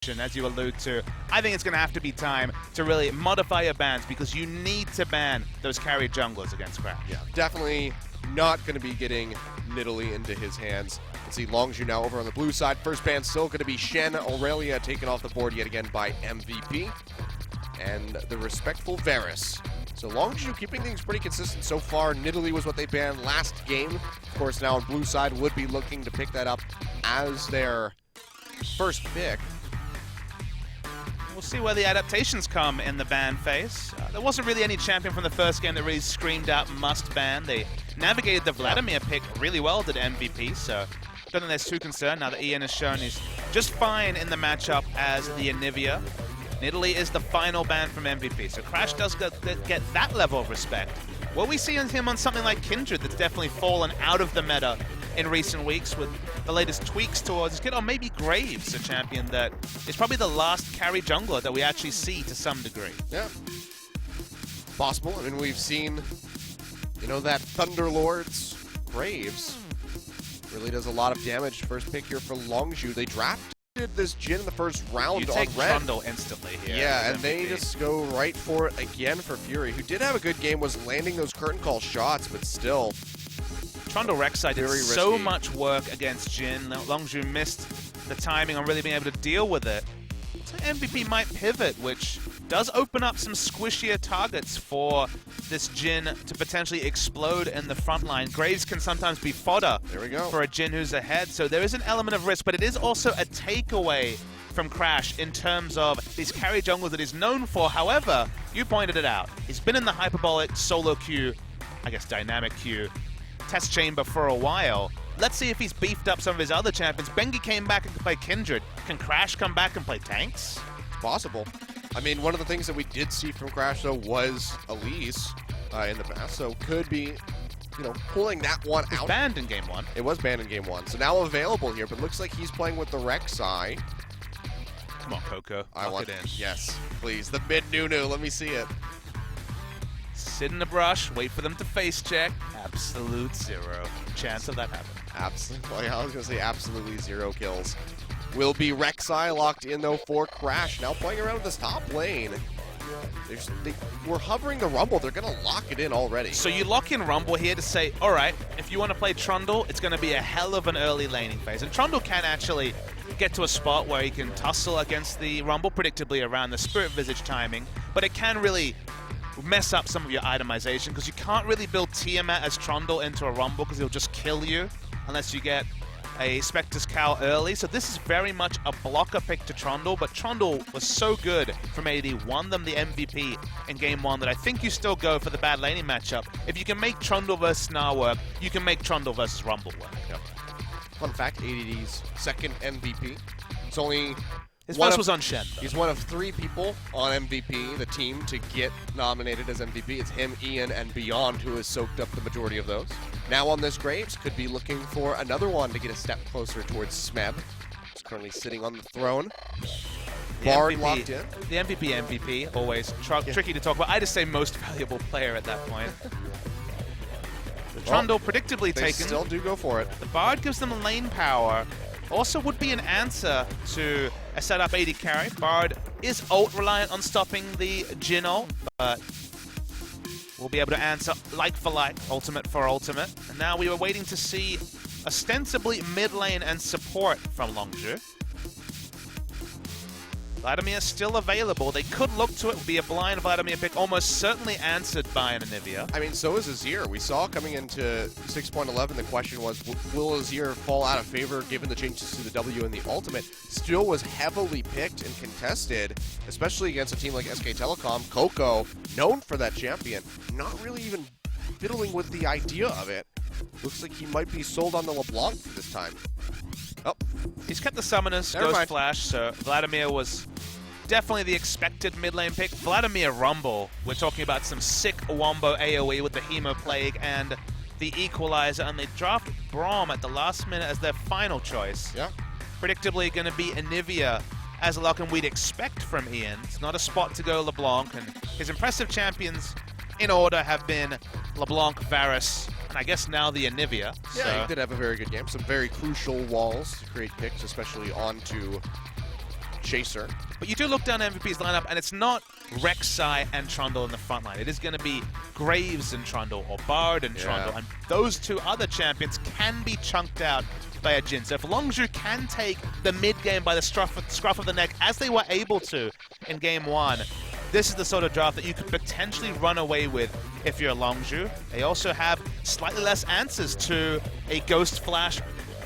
as you allude to, I think it's going to have to be time to really modify your bans because you need to ban those carry junglers against Crash. Yeah, definitely not going to be getting Nidalee into his hands. Let's see Longzhu now over on the blue side. First ban still going to be Shen. Aurelia taken off the board yet again by MVP. And the respectful Varus. So Longzhu keeping things pretty consistent so far. Nidalee was what they banned last game. Of course, now on blue side would be looking to pick that up as their first pick. We'll see where the adaptations come in the ban phase. There wasn't really any champion from the first game that really screamed out must ban. They navigated the Vladimir pick really well, did MVP, so don't think there's too concerned. Now that Ian has shown he's just fine in the matchup as the Anivia. Nidalee is the final ban from MVP, so Crash does get that level of respect. Will we see him on something like Kindred that's definitely fallen out of the meta in recent weeks with the latest tweaks towards his kid, or maybe Graves, a champion that is probably the last carry jungler that we actually see to some degree. Yeah, possible. I mean, we've seen, you know, that Thunderlord's Graves really does a lot of damage. First pick here for Longzhu. They drafted this Jhin in the first round you on take red. Trundle instantly here. Yeah, and they just go right for it again for Fury, who did have a good game, was landing those curtain call shots, but still. Trundle Rek'Sai did Very so risky. much work against Jhin. Longzhu missed the timing on really being able to deal with it. So MVP might pivot, which does open up some squishier targets for this Jhin to potentially explode in the front line. Graves can sometimes be fodder There we go. for a Jhin who's ahead, so there is an element of risk, but it is also a takeaway from Crash in terms of this carry jungle that he's known for. However, you pointed it out. He's been in the hyperbolic solo queue, I guess dynamic queue, test chamber for a while. Let's see if he's beefed up some of his other champions. Bengi came back and could play Kindred. Can Crash come back and play tanks? Possible. I mean, one of the things that we did see from Crash, though, was Elise in the past, so could be, you know, pulling that one out. Banned in game one. It was banned in game one, so now available here, but looks like he's playing with the Rek'Sai. Come on, Coco. I Lock want it in. Yes, please. The mid Nunu, let me see it. Sit in the brush, wait for them to face check. Absolute zero chance of that happening. Absolutely. I was going to say absolutely 0 kills. Will be Rek'Sai locked in, though, for Crash. Now playing around with this top lane. We're hovering the Rumble. They're going to lock it in already. So you lock in Rumble here to say, all right, if you want to play Trundle, it's going to be a hell of an early laning phase. And Trundle can actually get to a spot where he can tussle against the Rumble, predictably around the Spirit Visage timing, but it can really mess up some of your itemization because you can't really build Tiamat as Trundle into a Rumble because he'll just kill you unless you get a Spectre's Cowl early. So this is very much a blocker pick to Trundle, but Trundle was so good from AD, won them the MVP in game one that I think you still go for the bad laning matchup. If you can make Trundle versus Snar work, you can make Trundle versus Rumble work. Yep. Fun fact, ADD's second MVP. It's only His first was on Shen, though. He's one of 3 people on MVP, the team, to get nominated as MVP. It's him, Ian, and Beyond who has soaked up the majority of those. Now on this Graves, could be looking for another one to get a step closer towards Smeb. He's currently sitting on the throne. Bard locked in. The MVP, always tricky to talk about. I just say most valuable player at that point. The Trundle predictably They taken. still do go for it. The Bard gives them lane power. Also would be an answer to a setup AD carry. Bard is ult reliant on stopping the Jhin ult, but we'll be able to answer like for like, ultimate for ultimate. And now we were waiting to see ostensibly mid lane and support from Longzhu. Vladimir still available. They could look to it, would be a blind Vladimir pick, almost certainly answered by an Anivia. I mean, so is Azir. We saw coming into 6.11, the question was, will Azir fall out of favor given the changes to the W and the ultimate? Still was heavily picked and contested, especially against a team like SK Telecom. Coco, known for that champion, not really even fiddling with the idea of it. Looks like he might be sold on the LeBlanc this time. Oh, he's kept the summoners, Never Ghost mind. Flash, so Vladimir was definitely the expected mid lane pick. Vladimir Rumble, we're talking about some sick Wombo AoE with the Hemo Plague and the Equalizer, and they draft Braum at the last minute as their final choice. yeah. Predictably going to be Anivia as a lock, and we'd expect from Ian. It's not a spot to go LeBlanc, and his impressive champions in order have been LeBlanc, Varus, and I guess now the Anivia. Yeah, so he did have a very good game. Some very crucial walls to create picks, especially onto Chaser. But you do look down MVP's lineup, and it's not Rek'Sai and Trundle in the front line. It is going to be Graves and Trundle, or Bard and Trundle, and those two other champions can be chunked out by a Jhin. So if Longzhu can take the mid game by the scruff of the neck, as they were able to in Game 1, this is the sort of draft that you could potentially run away with if you're Longzhu. They also have slightly less answers to a Ghost Flash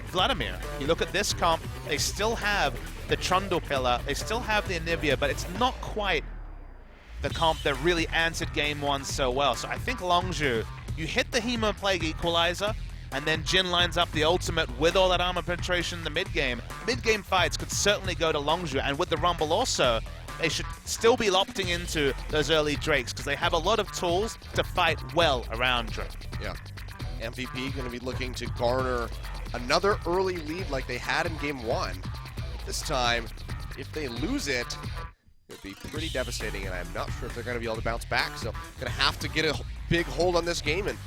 Vladimir. You look at this comp, they still have the Trundle pillar, they still have the Anivia, but it's not quite the comp that really answered Game 1 so well. So I think Longzhu, you hit the Hemo Plague Equalizer, and then Jhin lines up the ultimate with all that armor penetration in the mid-game. Mid-game fights could certainly go to Longzhu, and with the Rumble also, they should still be opting into those early Drakes, because they have a lot of tools to fight well around Drake. Yeah. MVP going to be looking to garner another early lead like they had in Game 1. This time, if they lose it, it'll be pretty devastating, and I'm not sure if they're going to be able to bounce back. So, going to have to get a big hold on this game and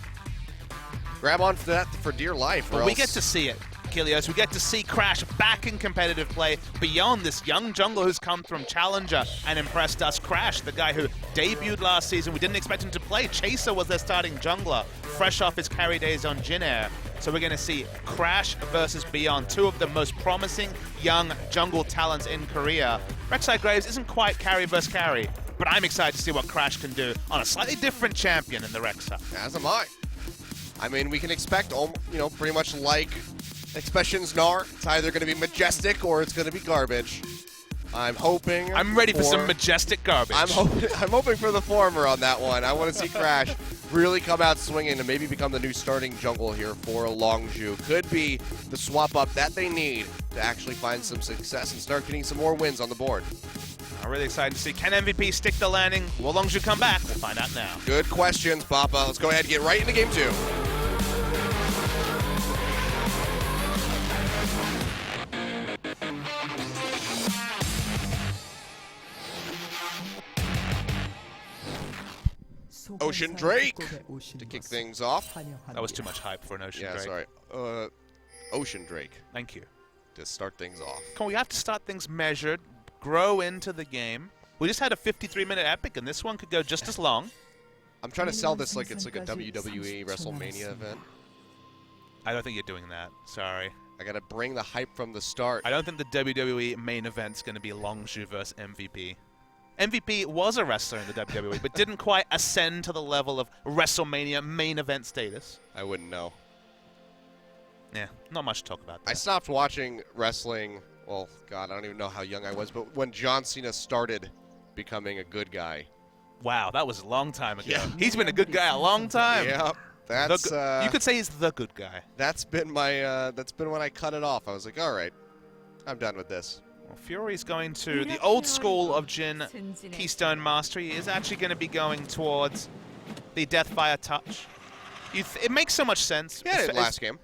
grab on for that for dear life. But we get to see it, Kilios. We get to see Crash back in competitive play beyond this young jungler who's come from Challenger and impressed us. Crash, the guy who debuted last season, we didn't expect him to play. Chaser was their starting jungler, fresh off his carry days on Jhin Air. So we're going to see Crash versus Beyond, two of the most promising young jungle talents in Korea. Rek'Sai Graves isn't quite carry versus carry, but I'm excited to see what Crash can do on a slightly different champion in the Rek'Sai. As am I. I mean, we can expect, pretty much like Expressions Gnar. It's either going to be majestic or it's going to be garbage. I'm hoping. I'm ready for some majestic garbage. I'm hoping for the former on that one. I want to see Crash really come out swinging and maybe become the new starting jungle here for Longzhu. Could be the swap up that they need to actually find some success and start getting some more wins on the board. I'm really excited to see, can MVP stick the landing? Will Longzhu come back? We'll find out now. Good questions, Papa. Let's go ahead and get right into Game 2. Ocean Drake to kick things off. That was too much hype for an Ocean Drake. Yeah, sorry. Ocean Drake. Thank you. To start things off. We have to start things measured, grow into the game. We just had a 53-minute epic, and this one could go just as long. I'm trying to sell this like it's like a WWE WrestleMania event. I don't think you're doing that. Sorry. I gotta bring the hype from the start. I don't think the WWE main event's going to be Longzhu versus MVP. MVP was a wrestler in the WWE, but didn't quite ascend to the level of WrestleMania main event status. I wouldn't know. Yeah, not much to talk about there. I stopped watching wrestling, well, God, I don't even know how young I was, but when John Cena started becoming a good guy. Wow, that was a long time ago. Yeah. He's been a good guy a long time. Yeah, that's... you could say he's the good guy. That's been my, that's been when I cut it off. I was like, all right, I'm done with this. Well, Fury's going to the old school of Jhin Keystone Mastery. He is actually going to be going towards the Deathfire Touch. It makes so much sense. Yeah, it last game.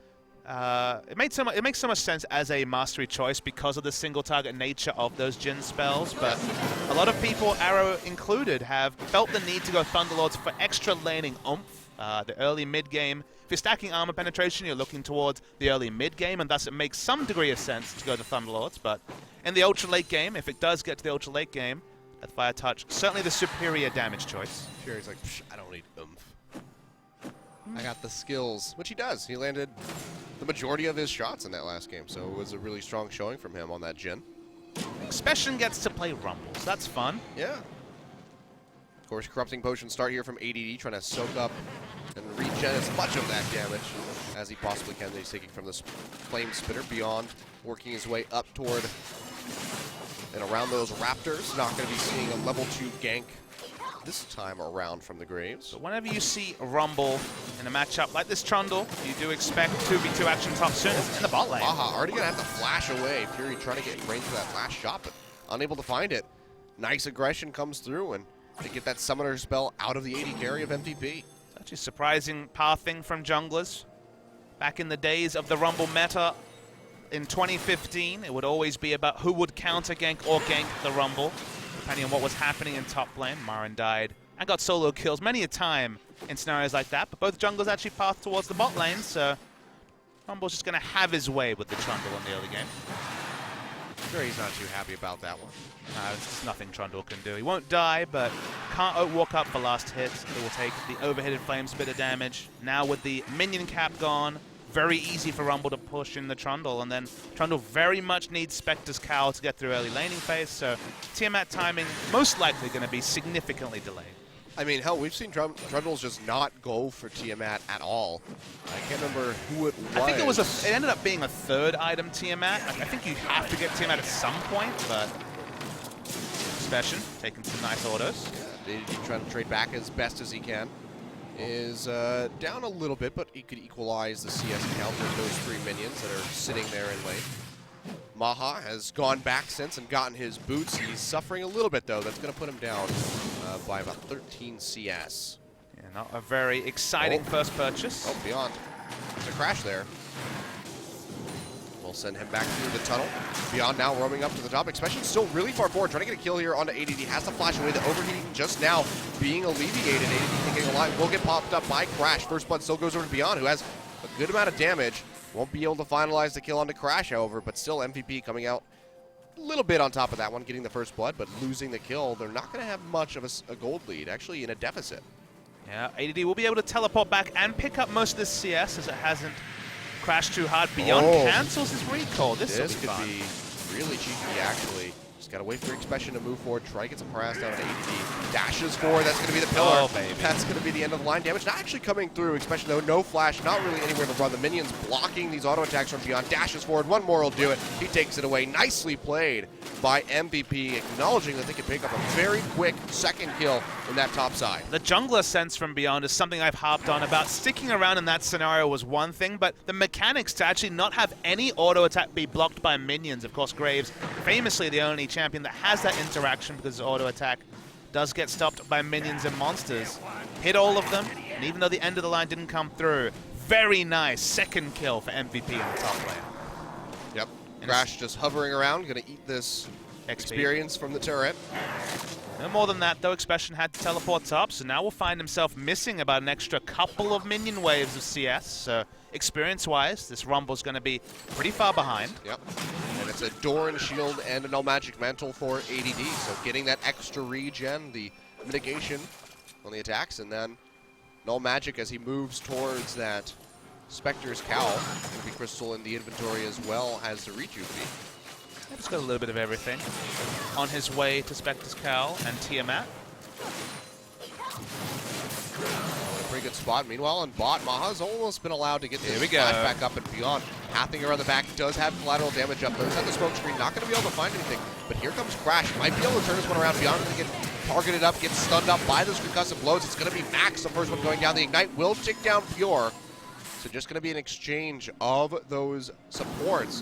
It makes so much sense as a mastery choice because of the single target nature of those Jhin spells, but a lot of people, Arrow included, have felt the need to go Thunderlords for extra laning oomph. The early mid-game, if you're stacking armor penetration, you're looking towards the early mid-game, and thus it makes some degree of sense to go to Thunderlords, but in the ultra late game, if it does get to the ultra late game, that Fire Touch, certainly the superior damage choice. Fury's like, I don't need oomph. I got the skills, which he does. He landed the majority of his shots in that last game, so it was a really strong showing from him on that Jhin. Expression gets to play Rumbles. That's fun. Yeah. Of course, Corrupting Potion start here from ADD, trying to soak up and regen as much of that damage as he possibly can. He's taking from this Flame Spitter beyond, working his way up toward and around those Raptors. Not going to be seeing a level 2 gank this time around from the Graves. But whenever you see Rumble in a matchup like this Trundle, you do expect 2v2 action top soon. It's in the bot lane. Baha already going to have to flash away. Fury trying to get in range for that last shot, but unable to find it. Nice aggression comes through, and they get that Summoner spell out of the AD carry of MVP. It's actually surprising pathing from junglers. Back in the days of the Rumble meta in 2015, it would always be about who would counter gank or gank the Rumble, depending on what was happening in top lane. Marin died and got solo kills many a time in scenarios like that, but both junglers actually path towards the bot lane, so Rumble's just going to have his way with the Trundle in the early game. Sure, he's not too happy about that one. There's just nothing Trundle can do. He won't die, but can't walk up for last hit. It will take the overheated flames bit of damage. Now with the minion cap gone, very easy for Rumble to push in the Trundle, and then Trundle very much needs Spectre's Cowl to get through early laning phase, so Tiamat timing most likely going to be significantly delayed. I mean, hell, we've seen Trundles just not go for Tiamat at all. I can't remember who it was. I think it ended up being a third item Tiamat. I think you have to get Tiamat at some point, but Specian taking some nice autos. Yeah, ADD trying to trade back as best as he can. Is down a little bit, but he could equalize the CS count with those 3 minions that are sitting there in lane. Maha has gone back since and gotten his boots. He's suffering a little bit, though. That's going to put him down by about 13 CS. Yeah, not a very exciting first purchase. Oh, Beyond. There's a crash there. We'll send him back through the tunnel. Beyond now roaming up to the top. Expression still really far forward, trying to get a kill here onto ADD. Has to flash away. The overheating just now being alleviated. ADD getting alive. Will get popped up by Crash. First blood still goes over to Beyond, who has a good amount of damage. Won't be able to finalize the kill onto Crash, however, but still MVP coming out a little bit on top of that one, getting the first blood, but losing the kill. They're not going to have much of a gold lead, actually in a deficit. Yeah, ADD will be able to teleport back and pick up most of this CS as it hasn't crashed too hard. Beyond cancels his recall. This could be really cheeky, actually. Just got to wait for Expression to move forward, try to get some harass down at ADD. Dashes forward, that's going to be the pillar. Oh, baby. That's going to be the end of the line. Damage not actually coming through. Expression, though, no flash, not really anywhere to run. The minions blocking these auto attacks from Beyond. Dashes forward, one more will do it. He takes it away. Nicely played by MVP, acknowledging that they can pick up a very quick second kill in that top side. The jungler sense from Beyond is something I've harped on about. Sticking around in that scenario was one thing, but the mechanics to actually not have any auto attack be blocked by minions. Of course, Graves, famously the only champion that has that interaction because auto attack does get stopped by minions and monsters. Hit all of them, and even though the end of the line didn't come through, very nice second kill for MVP in the top lane. Yep. Crash just hovering around, going to eat this experience from the turret. No more than that, though. Expression had to teleport up, so now we'll find himself missing about an extra couple of minion waves of CS. So experience-wise, this Rumble's going to be pretty far behind. Yep. And it's a Doran Shield and a Null Magic Mantle for ADD, so getting that extra regen, the mitigation on the attacks, and then Null Magic as he moves towards that Spectre's Cowl. Ruby Crystal in the inventory as well as the Rejuve feat. He's got a little bit of everything. On his way to Spectre's Cowl and Tiamat. A pretty good spot. Meanwhile, on bot, Maha's almost been allowed to get this flash back up and Beyond. Pathing around the back, does have collateral damage up. Does have the smoke screen, not going to be able to find anything. But here comes Crash. Might be able to turn this one around. Beyond to get targeted up, gets stunned up by those concussive blows. It's going to be Max, the first one going down. The Ignite will tick down Pure. So just going to be an exchange of those supports.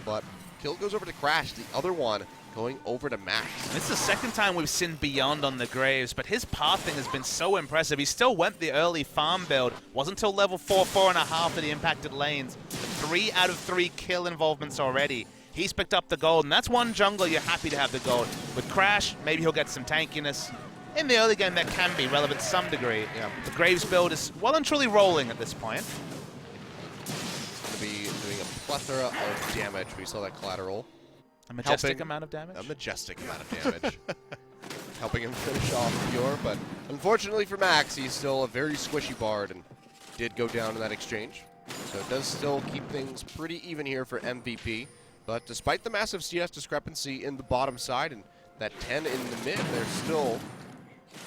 But kill goes over to Crash, the other one going over to Max. This is the second time we've seen Beyond on the Graves, but his pathing has been so impressive. He still went the early farm build. Wasn't until level 4, 4.5 that he impacted lanes. 3 out of 3 kill involvements already. He's picked up the gold, and that's one jungler you're happy to have the gold. With Crash, maybe he'll get some tankiness. In the early game, that can be relevant to some degree. Yeah. The Graves build is well and truly rolling at this point. It's going to be doing a plethora of damage. We saw that collateral. A majestic amount of damage? A majestic amount of damage. Helping him finish off Pure, but unfortunately for Max, he's still a very squishy bard and did go down in that exchange. So it does still keep things pretty even here for MVP. But despite the massive CS discrepancy in the bottom side and that 10 in the mid, they're still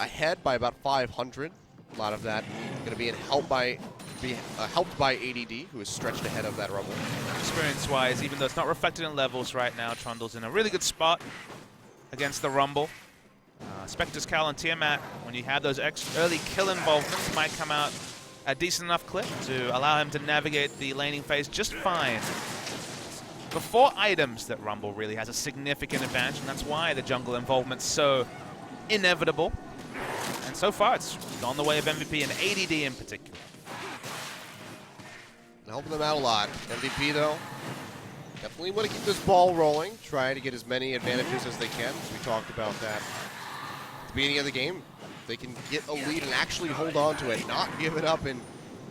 ahead by about 500. A lot of that going to be helped by ADD, who is stretched ahead of that Rumble. Experience-wise, even though it's not reflected in levels right now, Trundle's in a really good spot against the Rumble. Spectre's Cowl and Tiamat, when you have those early kill involvements, might come out a decent enough clip to allow him to navigate the laning phase just fine. Before items that Rumble really has a significant advantage, and that's why the jungle involvement's so inevitable. And so far, it's gone the way of MVP and ADD in particular. Helping them out a lot. MVP, though, definitely want to keep this ball rolling, try to get as many advantages as they can. We talked about that at the beginning of the game. They can get a lead and actually hold on to it, not give it up in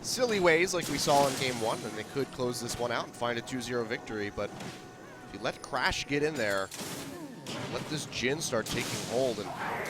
silly ways like we saw in Game 1, and they could close this one out and find a 2-0 victory. But If you let Crash get in there, let this Jhin start taking hold and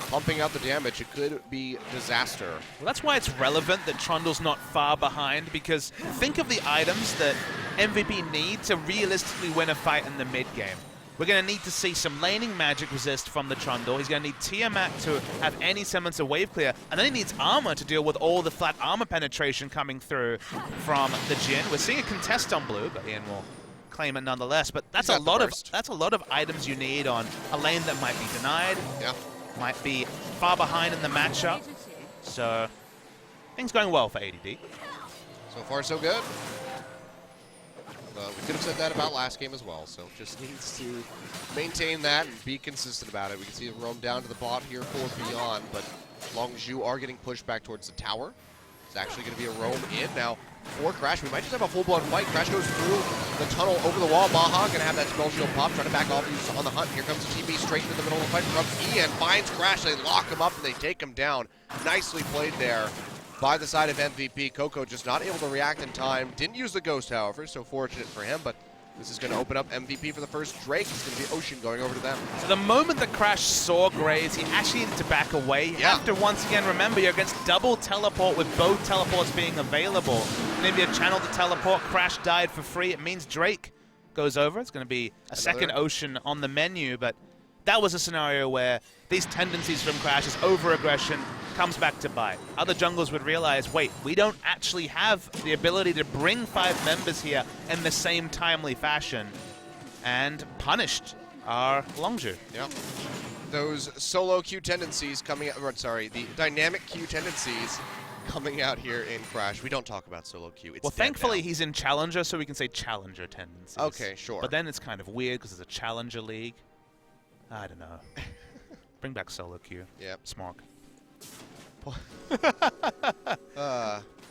pumping out the damage, it could be disaster. Well, that's why it's relevant that Trundle's not far behind, because think of the items that MVP need to realistically win a fight in the mid game. We're going to need to see some laning magic resist from the Trundle. He's going to need Tiamat to have any semblance of wave clear, and then he needs armor to deal with all the flat armor penetration coming through from the Jhin. We're seeing a contest on blue, but Ian will claim it nonetheless. But that's a lot of items you need on a lane that might be denied, might be far behind in the matchup. So things going well for ADD. So far, so good. We could have said that about last game as well, so just needs to maintain that and be consistent about it. We can see him roam down to the bot here for Beyond, but Longzhu are getting pushed back towards the tower. It's actually going to be a roam in. Now, for Crash, we might just have a full-blown fight. Crash goes through the tunnel over the wall. Maha going to have that spell shield pop, trying to back off. He's on the hunt. Here comes the TP straight into the middle of the fight from Ian. Finds Crash. They lock him up, and they take him down. Nicely played there by the side of MVP. Coco just not able to react in time. Didn't use the Ghost, however, so fortunate for him, but this is going to open up MVP for the first Drake. It's going to be Ocean going over to them. So the moment that Crash saw Graves, he actually needed to back away. You have to once again remember you're against double teleport with both teleports being available. Maybe a channel to teleport. Crash died for free. It means Drake goes over. It's going to be a second Ocean on the menu, but that was a scenario where these tendencies from Crash, his over-aggression, comes back to bite. Other junglers would realize, wait, we don't actually have the ability to bring 5 members here in the same timely fashion, and punished our Longzhu. Yep. Those solo Q tendencies coming out, or sorry, the dynamic Q tendencies coming out here in Crash. We don't talk about solo Q. It's well, thankfully he's in Challenger, so we can say Challenger tendencies. Okay, sure. But then it's kind of weird because it's a Challenger league. I don't know. Bring back solo Q. Yep. Smog.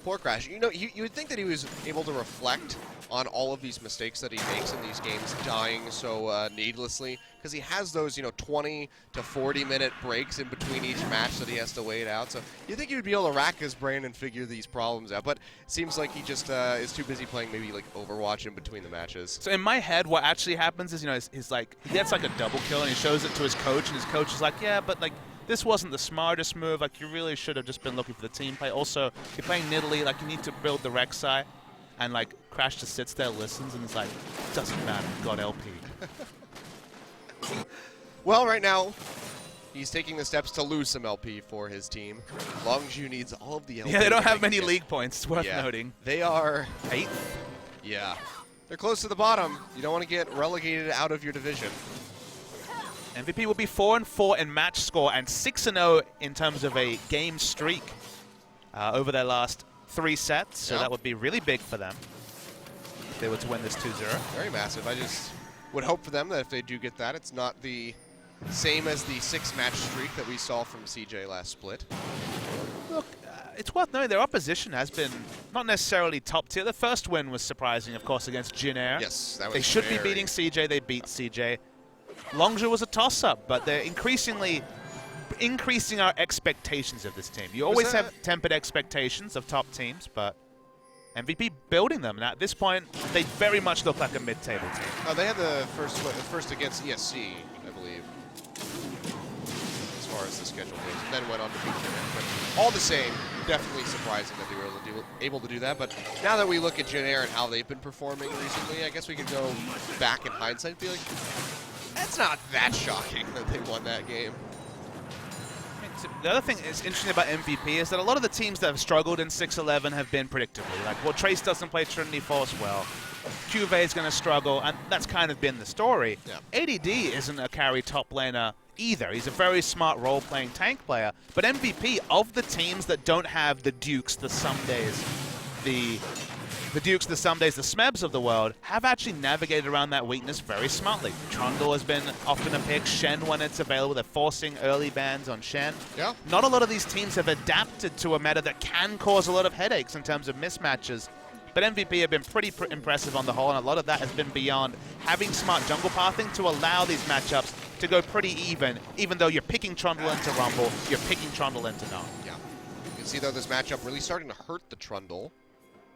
Poor Crash. You know, you would think that he was able to reflect on all of these mistakes that he makes in these games, dying so needlessly, because he has those, 20 to 40-minute breaks in between each match that he has to wait out. So you think he would be able to rack his brain and figure these problems out, but it seems like he just is too busy playing maybe like Overwatch in between the matches. So in my head, what actually happens is, he's like, he gets like a double kill and he shows it to his coach, and his coach is like, yeah, but like, this wasn't the smartest move. Like, you really should have just been looking for the team play. Also, you're playing Nidalee, like, you need to build the Rek'Sai. And, like, Crash just sits there, listens, and is like, doesn't matter, got LP. Well, right now, he's taking the steps to lose some LP for his team. Longzhu needs all of the LP. Yeah, they don't have many league points, it's worth noting. They are 8th? Yeah. They're close to the bottom. You don't want to get relegated out of your division. MVP will be 4-4 in match score and 6-0 in terms of a game streak over their last 3 sets. So that would be really big for them if they were to win this 2-0. Very massive. I just would hope for them that if they do get that, it's not the same as the 6-match streak that we saw from CJ last split. Look, it's worth noting their opposition has been not necessarily top tier. The first win was surprising, of course, against Jhin Air. Yes, that was They should be beating CJ. They beat CJ. Longzhu was a toss-up, but they're increasing our expectations of this team. You always have tempered expectations of top teams, but MVP building them. And at this point, they very much look like a mid-table team. Oh, they had the first against ESC, I believe, as far as the schedule goes, and then went on to beat them. But all the same, definitely surprising that they were able to do that. But now that we look at Jhin Air and how they've been performing recently, I guess we could go back in hindsight and be like, that's not that shocking that they won that game. The other thing that's interesting about MVP is that a lot of the teams that have struggled in 6-11 have been predictably. Like, well, Trace doesn't play Trinity Force well. Cuvée is going to struggle, and that's kind of been the story. Yeah. ADD isn't a carry top laner either. He's a very smart role-playing tank player. But MVP, of the teams that don't have the Dukes, the Somedays, the Dukes, the Somedays, the Smebs of the world, have actually navigated around that weakness very smartly. Trundle has been often a pick. Shen, when it's available, they're forcing early bans on Shen. Yeah. Not a lot of these teams have adapted to a meta that can cause a lot of headaches in terms of mismatches. But MVP have been pretty impressive on the whole, and a lot of that has been beyond having smart jungle pathing to allow these matchups to go pretty even though you're picking Trundle into Rumble, you're picking Trundle into Nom. Yeah. You can see, though, this matchup really starting to hurt the Trundle.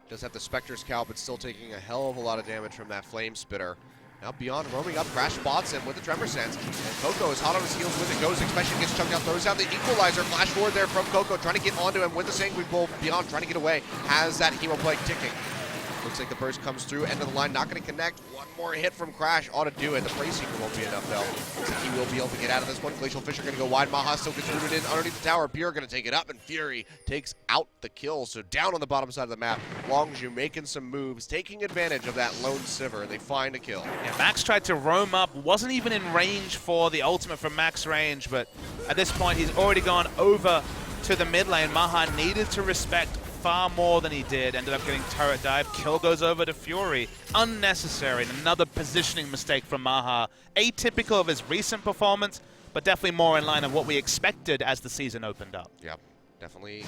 Does have the Spectre's Cow, but still taking a hell of a lot of damage from that Flame Spitter. Now Beyond roaming up, Crash spots him with the Tremor Sense. And Coco is hot on his heels with it. Goes, Expression gets chucked out, throws out the Equalizer. Flash forward there from Coco, trying to get onto him with the Sanguine Bolt. Beyond trying to get away, has that Hemo Plague ticking. Looks like the burst comes through, end of the line, not going to connect. One more hit from Crash ought to do it. The Play Seeker won't be enough, though. Looks like he will be able to get out of this one. Glacial Fisher going to go wide. Maha still gets rooted in underneath the tower. Pure going to take it up, and Fury takes out the kill. So down on the bottom side of the map, Longzhu making some moves, taking advantage of that lone Sivir, and they find a kill. Yeah, Max tried to roam up, wasn't even in range for the ultimate from max range, but at this point he's already gone over to the mid lane. Maha needed to respect far more than he did, ended up getting turret dive. Kill goes over to Fury. Unnecessary, and another positioning mistake from Maha. Atypical of his recent performance, but definitely more in line of what we expected as the season opened up. Yep, definitely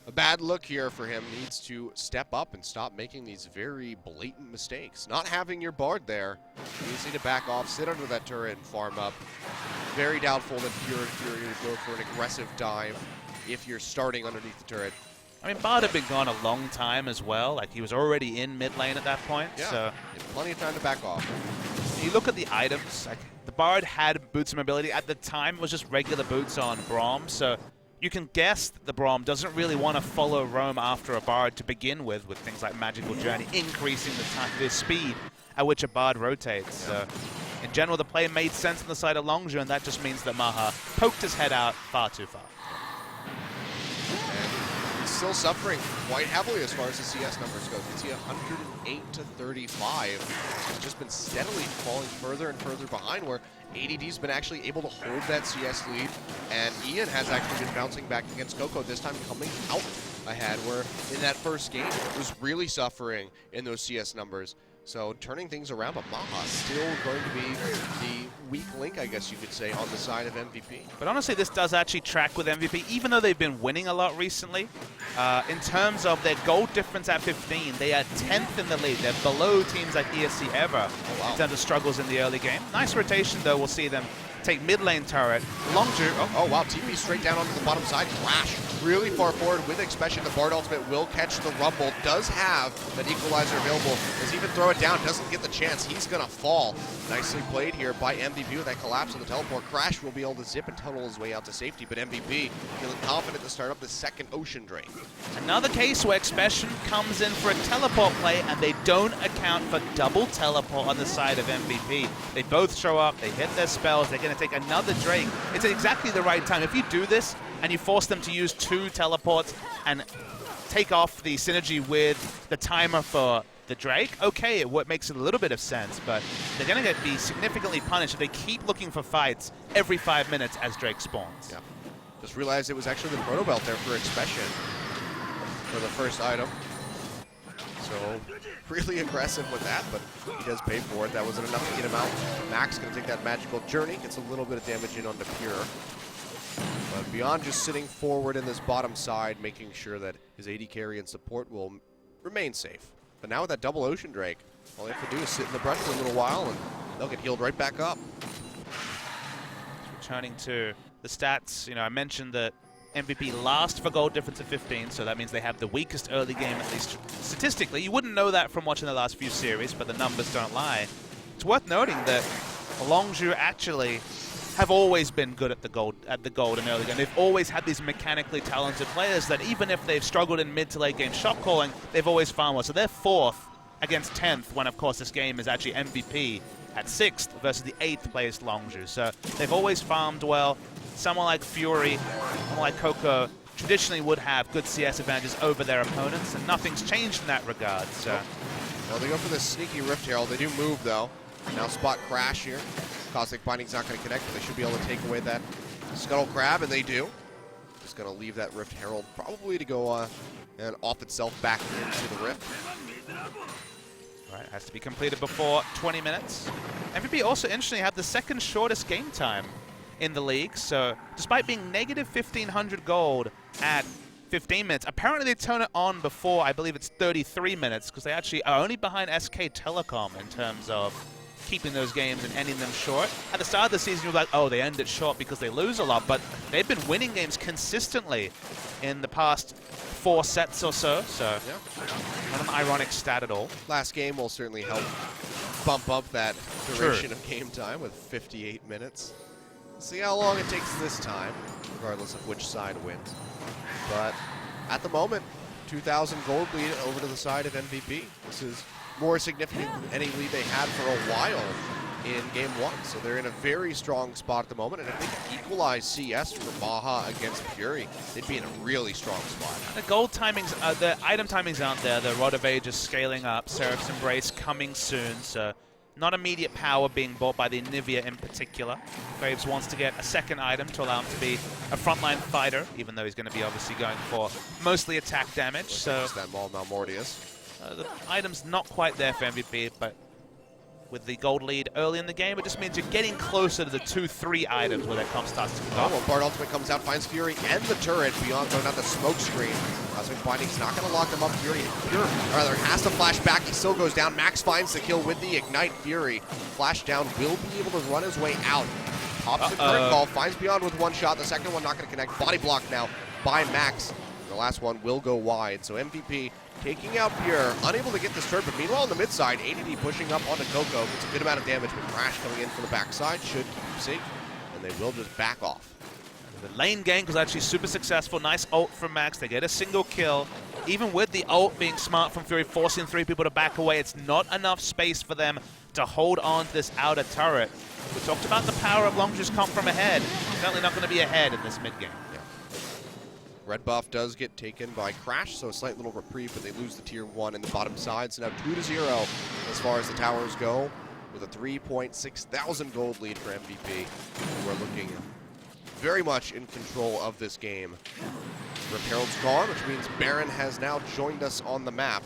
a bad look here for him. Needs to step up and stop making these very blatant mistakes. Not having your Bard there, you just need to back off, sit under that turret and farm up. Very doubtful that Fury would go for an aggressive dive if you're starting underneath the turret. I mean, Bard had been gone a long time as well. Like, he was already in mid lane at that point. Yeah, so plenty of time to back off. You look at the items, like, the Bard had boots of mobility. At the time, it was just regular boots on Braum, so you can guess that the Braum doesn't really want to follow roam after a Bard to begin with things like Magical Journey, increasing the speed at which a Bard rotates. So in general, the play made sense on the side of Longzhu, and that just means that Maha poked his head out far too far. Still suffering quite heavily as far as the CS numbers go. You can see 108 to 35. It's just been steadily falling further and further behind, where ADD's been actually able to hold that CS lead, and Ian has actually been bouncing back against Coco, this time coming out ahead, where in that first game it was really suffering in those CS numbers. So turning things around, but Maha still going to be the weak link, I guess you could say, on the side of MVP. But honestly, this does actually track with MVP, even though they've been winning a lot recently. In terms of their gold difference at 15, they are 10th in the lead. They're below teams like ESC ever in terms of struggles in the early game. Nice rotation, though. We'll see them take mid lane turret. Longzhu. Oh, wow. TP straight down onto the bottom side. Crash really far forward with Expression. The Bard ultimate will catch the Rumble. Does have that Equalizer available. Does even throw it down. Doesn't get the chance. He's going to fall. Nicely played here by MVP with that collapse of the teleport. Crash will be able to zip and tunnel his way out to safety, but MVP feeling confident to start up the second Ocean Drake. Another case where Expression comes in for a teleport play, and they don't account for double teleport on the side of MVP. They both show up. They hit their spells. They're going to take another Drake. It's at exactly the right time. If you do this and you force them to use 2 teleports and take off the synergy with the timer for the Drake, okay, it makes a little bit of sense, but they're going to be significantly punished if they keep looking for fights every 5 minutes as Drake spawns. Yeah. Just realized it was actually the Proto Belt there for Expression for the first item. So really aggressive with that, but he does pay for it. That wasn't enough to get him out. Max going to take that Magical Journey, gets a little bit of damage in onto Pure. But beyond just sitting forward in this bottom side, making sure that his AD carry and support will remain safe. But now with that double Ocean Drake, all they have to do is sit in the brush for a little while and they'll get healed right back up. Returning to the stats, I mentioned that MVP last for gold difference of 15, so that means they have the weakest early game, at least statistically. You wouldn't know that from watching the last few series, but the numbers don't lie. It's worth noting that Longzhu actually have always been good at the gold in early game. They've always had these mechanically talented players that even if they've struggled in mid to late game shot calling, they've always found well. So they're 4th against 10th when, of course, this game is actually MVP at 6th versus the 8th placed Longzhu. So they've always farmed well. Someone like Fury, someone like Coco, traditionally would have good CS advantages over their opponents, and nothing's changed in that regard. So, well, they go for this sneaky Rift Herald. They do move, though. Now spot Crash here. Cosmic Binding's not going to connect, but they should be able to take away that Scuttle Crab, and they do. Just going to leave that Rift Herald probably to go and off itself back into the Rift. All right, has to be completed before 20 minutes. MVP also, interestingly, had the second shortest game time in the league, so despite being negative 1,500 gold at 15 minutes, apparently they turn it on before, I believe it's 33 minutes, because they actually are only behind SK Telecom in terms of keeping those games and ending them short. At the start of the season, you were like, oh, they end it short because they lose a lot, but they've been winning games consistently in the past 4 sets or so, so yeah. not an ironic stat at all. Last game will certainly help bump up that duration of game time with 58 minutes. See how long it takes this time, regardless of which side wins. But at the moment, 2,000 gold lead over to the side of MVP. This is more significant than any lead they had for a while in game one. So they're in a very strong spot at the moment. And if they can equalize CS for Maha against Fury, they'd be in a really strong spot. The gold timings, the item timings aren't there. The Rod of Age is scaling up. Seraph's Embrace coming soon. So not immediate power being bought by the Nivea in particular. Graves wants to get a second item to allow him to be a frontline fighter, even though he's going to be obviously going for mostly attack damage. So that Maul Malmortius. The item's not quite there for MVP, but with the gold lead early in the game, it just means you're getting closer to the 2-3 items where that comp starts to kick off. Well, Bard Ultimate comes out, finds Fury and the turret beyond throwing out the smoke screen. Cosmic Binding's not going to lock them up. Fury has to flash back. He still goes down. Max finds the kill with the Ignite. Fury, flash down, will be able to run his way out. Pops the current ball, finds Beyond with one shot. The second one not going to connect. Body block now by Max. The last one will go wide. So MVP taking out Pure, unable to get this turret, but meanwhile on the mid side, ADD pushing up onto Coco, gets a good amount of damage, but Crash coming in from the backside should keep him safe, and they will just back off. The lane gank was actually super successful. Nice ult from Max. They get a single kill. Even with the ult being smart from Fury, forcing 3 people to back away, it's not enough space for them to hold on to this outer turret. We talked about the power of Longzhu's comp from ahead. Certainly not going to be ahead in this mid game. Red buff does get taken by Crash, so a slight little reprieve, but they lose the tier 1 in the bottom side. So now 2-0 as far as the towers go, with a 3.6 thousand gold lead for MVP. We're looking very much in control of this game. Rip Herald's gone, which means Baron has now joined us on the map.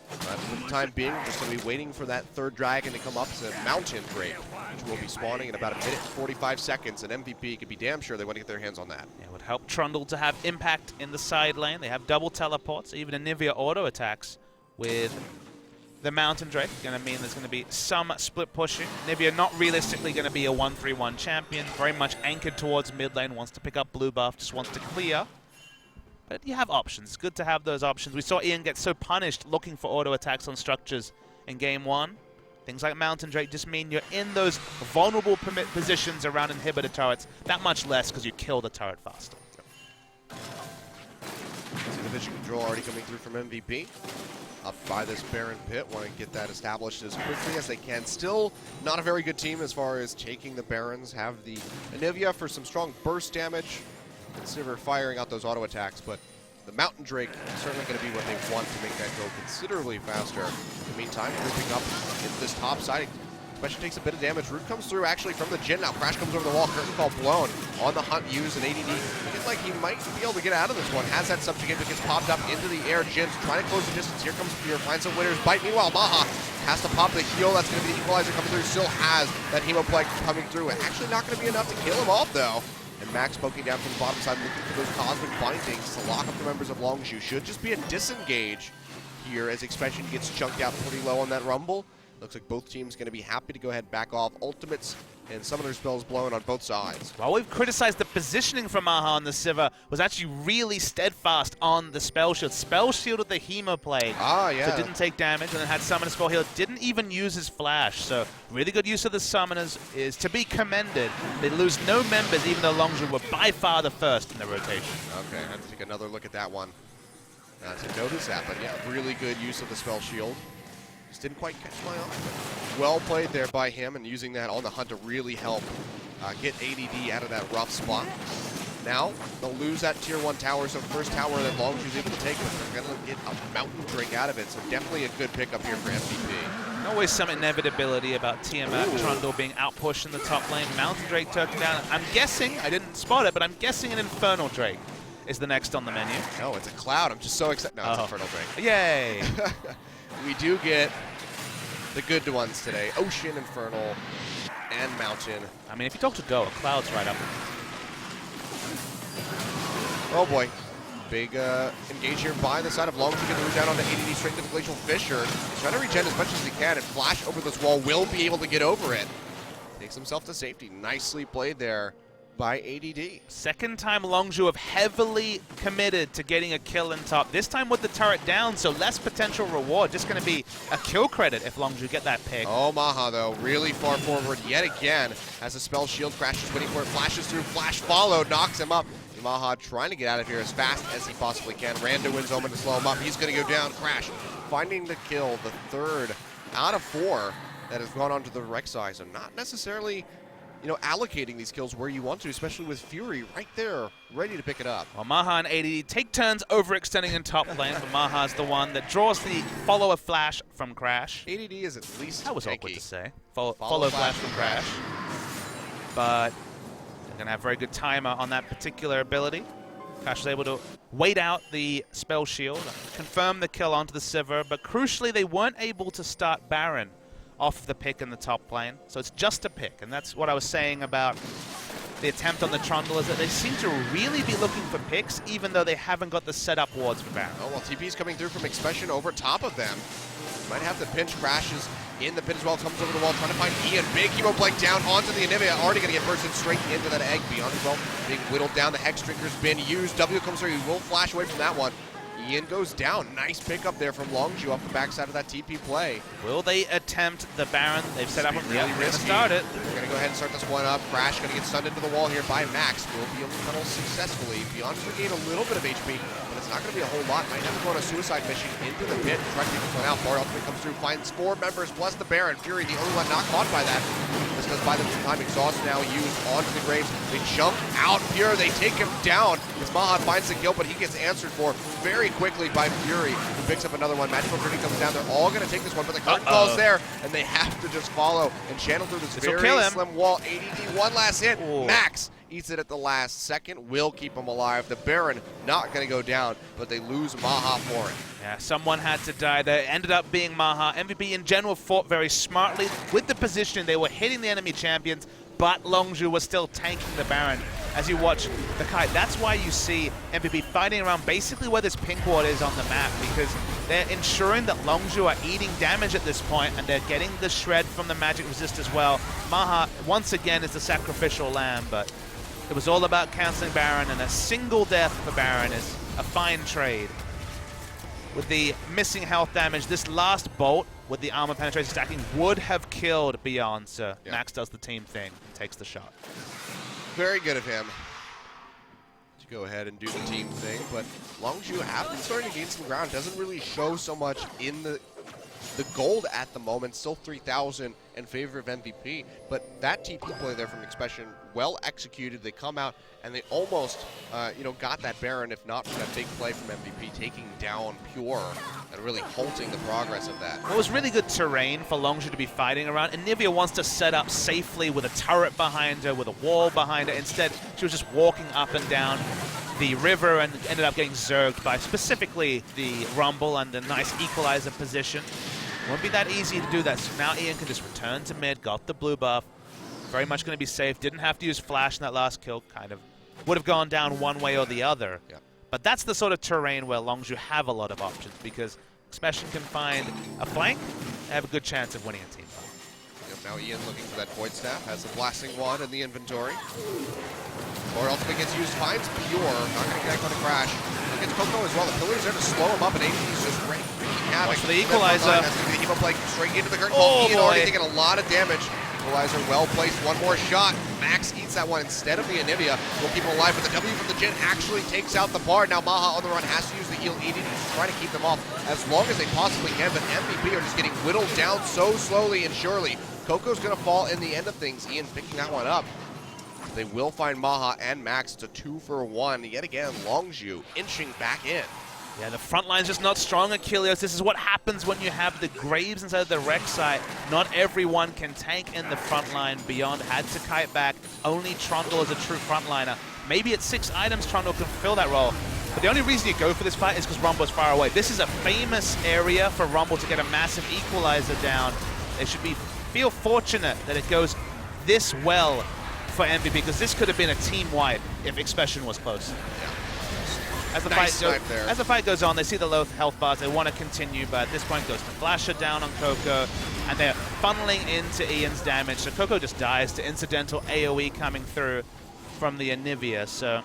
But for the time being, we're just going to be waiting for that third dragon to come up. It's a Mountain Drake, which will be spawning in about 1 minute and 45 seconds, and MVP can be damn sure they want to get their hands on that. Yeah, it would help Trundle to have impact in the side lane. They have double teleports, even a Nivea auto attacks with the Mountain Drake. Going to mean there's going to be some split pushing. Nivea not realistically going to be a 1-3-1 champion, very much anchored towards mid lane, wants to pick up blue buff, just wants to clear. But you have options. It's good to have those options. We saw Ian get so punished looking for auto attacks on structures in game 1. Things like Mountain Drake just mean you're in those vulnerable positions around inhibitor turrets that much less because you kill the turret faster. See the vision control already coming through from MVP. Up by this Baron pit, want to get that established as quickly as they can. Still not a very good team as far as taking the Barons. Have the Anivia for some strong burst damage. Consider firing out those auto attacks, but the Mountain Drake is certainly going to be what they want to make that go considerably faster. In the meantime, grouping up into this top side, especially takes a bit of damage. Root comes through actually from the Jhin now. Crash comes over the wall, curtain call blown. On the hunt, use an ADD. Looking like he might be able to get out of this one. Has that subjugate, but gets popped up into the air. Jhin's trying to close the distance. Here comes Fear, finds some winners. Bite. Meanwhile, Maha has to pop the heal. That's going to be the equalizer coming through. Still has that Hemoplex coming through. Actually not going to be enough to kill him off, though. And Max poking down from the bottom side, looking for those Cosmic Bindings to lock up the members of Longzhu. Should just be a disengage here as Expansion gets chunked out pretty low on that Rumble. Looks like both teams going to be happy to go ahead and back off. Ultimates and Summoner spells blown on both sides. While we've criticized the positioning from Maha on the Sivir, was actually really steadfast on the Spell Shield. Spell Shielded the Hemoplague, so didn't take damage, and then had Summoner Spell Heal. Didn't even use his Flash, so really good use of the Summoners is to be commended. They lose no members, even though Longzhu were by far the first in the rotation. Okay, I have to take another look at that one to notice that, but yeah, really good use of the Spell Shield. Just didn't quite catch my eye. Well played there by him, and using that on the hunt to really help get ADD out of that rough spot. Now, they'll lose that tier 1 tower, so first tower that Longzhu's able to take, but they're going to get a Mountain Drake out of it, so definitely a good pickup here for MVP. Always some inevitability about Tiamat Trundle being outpushed in the top lane. Mountain Drake took down. I'm guessing, I didn't spot it, but I'm guessing an Infernal Drake is the next on the menu. No, it's a Cloud. I'm just so excited. No, it's Infernal Drake. Yay! We do get the good ones today. Ocean, Infernal, and Mountain. I mean, if you talk to Go, a Cloud's right up. Oh boy. Big engage here by the side of Longzhu. Get the root down onto ADD straight to the Glacial Fissure. He's trying to regen as much as he can and flash over this wall. Will be able to get over it. Takes himself to safety. Nicely played there by ADD. Second time Longzhu have heavily committed to getting a kill in top. This time with the turret down, so less potential reward. Just going to be a kill credit if Longzhu get that pick. Oh, Maha, though, really far forward yet again. Has a spell shield, crashes, waiting for it, flashes through, flash followed, knocks him up. Maha trying to get out of here as fast as he possibly can. Randa wins Omen to slow him up. He's going to go down, crash, finding the kill, the third out of 4 that has gone onto the Rek'Sai. So not necessarily, you know, allocating these kills where you want to, especially with Fury right there, ready to pick it up. Well, Maha and ADD take turns overextending in top lane, but Maha's the one that draws the follow a flash from Crash. ADD is at least That was tanky. awkward to say. Follow flash from Crash. But they're going to have very good timer on that particular ability. Crash was able to wait out the spell shield, confirm the kill onto the Sivir, but crucially they weren't able to start Baron off the pick in the top lane. So it's just a pick, and that's what I was saying about the attempt on the Trundle, is that they seem to really be looking for picks, even though they haven't got the setup wards for Baron. Oh, well, TP's coming through from Expression over top of them. Might have to pinch. Crashes in the pit as well, comes over the wall, trying to find Ian. Big Hemo Blink down onto the Anivia, already going to get bursted straight into that egg. Beyond as well, being whittled down, the Hex Drinker's been used. W comes through, he will flash away from that one. Ian goes down. Nice pickup there from Longzhu off the backside of that TP play. Will they attempt the Baron? They've set up a Really risky. Start it. They're going to go ahead and start this one up. Crash going to get stunned into the wall here by Max. Will be able to tunnel successfully. Beyond to regain a little bit of HP, but it's not going to be a whole lot. Might have to go on a suicide mission into the pit and try to take this one out. Bard ultimately comes through, finds 4 members plus the Baron. Fury, the only one not caught by that. This because by the time Exhaust now used onto the Graves, they jump out Fury. They take him down as Maha finds the kill, but he gets answered for very quickly by Fury, who picks up another one. Magical Journey comes down. They're all going to take this one, but the curtain call's there, and they have to just follow and channel through this very slim wall. ADD, one last hit. Ooh. Max eats it at the last second. Will keep him alive. The Baron not going to go down, but they lose Maha for it. Yeah, someone had to die. They ended up being Maha. MVP in general fought very smartly with the position. They were hitting the enemy champions, but Longzhu was still tanking the Baron. As you watch the kite, that's why you see MVP fighting around basically where this pink ward is on the map, because they're ensuring that Longzhu are eating damage at this point, and they're getting the shred from the magic resist as well. Maha, once again, is the sacrificial lamb, but it was all about canceling Baron, and a single death for Baron is a fine trade. With the missing health damage, this last bolt with the armor penetration stacking would have killed Beyond, so yeah. Max does the team thing, takes the shot. Very good of him to go ahead and do the team thing, but Longzhu have been starting to gain some ground. Doesn't really show so much in the gold at the moment. Still 3,000 in favor of MVP, but that TP play there from Expression, well executed. They come out and they almost, got that Baron, if not for that big play from MVP, taking down Pure and really halting the progress of that. It was really good terrain for Longzhu to be fighting around, and Nivea wants to set up safely with a turret behind her, with a wall behind her. Instead, she was just walking up and down the river and ended up getting zerged by specifically the Rumble and the nice equalizer position. Won't be that easy to do that, so now Ian can just return to mid, got the blue buff. Very much going to be safe. Didn't have to use flash in that last kill. Kind of would have gone down one way or the other. Yeah. But that's the sort of terrain where Longzhu have a lot of options, because Expression can find a flank and have a good chance of winning a team fight. Yep, now Ian looking for that Void Staff, has the Blasting Wand in the inventory. Or ultimately gets used, finds Pure, not going to connect on a crash. Gets Coco as well. The Pillar's there to slow him up, and AD's just wreaking havoc. Watch the equalizer. That's going to be the Hemo Plague straight into the curtain call. Ian already taking a lot of damage. Equalizer well placed, one more shot. Max eats that one instead of the Anivia. Will keep him alive, but the W from the Jhin actually takes out the Bard. Now Maha on the run has to use the heal. ED to try to keep them off as long as they possibly can, but MVP are just getting whittled down so slowly and surely. Coco's going to fall in the end of things. Ian picking that one up. They will find Maha and Max. It's a 2-for-1. Yet again, Longzhu inching back in. Yeah, the front line's just not strong, Achilles. This is what happens when you have the Graves inside the Rek'Sai. Not everyone can tank in the front line. Beyond had to kite back. Only Trundle is a true frontliner. Maybe at 6 items, Trundle can fill that role. But the only reason you go for this fight is because Rumble's far away. This is a famous area for Rumble to get a massive equalizer down. They should feel fortunate that it goes this well for MVP, because this could have been a team wipe if Expression was close. Yeah. As the fight goes on, they see the low health bars, they want to continue, but at this point goes to Flasher down on Coco, and they're funneling into Ian's damage, so Coco just dies to incidental AoE coming through. from the Anivia, so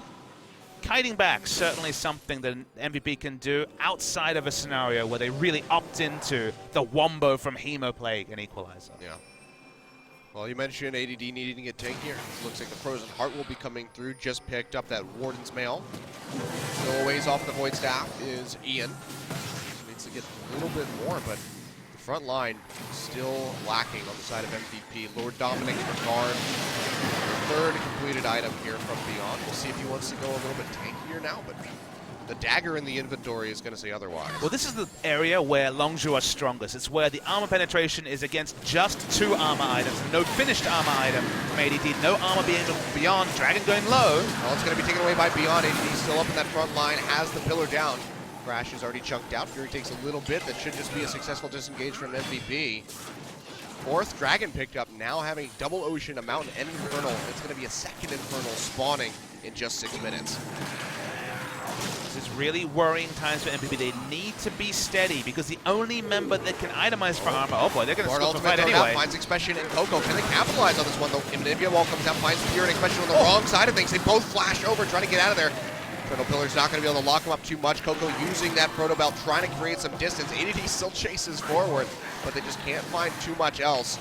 kiting back, certainly something that MVP can do outside of a scenario where they really opt into the wombo from Hemoplague and Equalizer. Yeah. Well, you mentioned ADD needing to get tankier. It looks like the Frozen Heart will be coming through. Just picked up that Warden's Mail. Still a ways off the Void Staff is Ian. Needs to get a little bit more, but the front line still lacking on the side of MVP. Lord Dominic Regard, the third completed item here from Beyond. We'll see if he wants to go a little bit tankier now, but the dagger in the inventory is going to say otherwise. Well, this is the area where Longzhu are strongest. It's where the armor penetration is against just 2 armor items. No finished armor item from ADD. No armor being Beyond. Dragon going low. Well, it's going to be taken away by Beyond. ADD still up in that front line. Has the pillar down. Crash is already chunked out. Fury takes a little bit. That should just be a successful disengage from MVP. Fourth Dragon picked up. Now having double Ocean, a Mountain, and Infernal. It's going to be a second Infernal spawning in just 6 minutes. This is really worrying times for MVP. They need to be steady because the only member that can itemize for armor, oh boy, they're going to still fight anyway. Finds Expression and Coco. Can they capitalize on this one though? Anivia Wall comes out, finds Fear and Expression on the wrong side of things. They both flash over, trying to get out of there. Proto Pillar's not going to be able to lock him up too much. Coco using that Proto Belt, trying to create some distance. ADD still chases forward, but they just can't find too much else.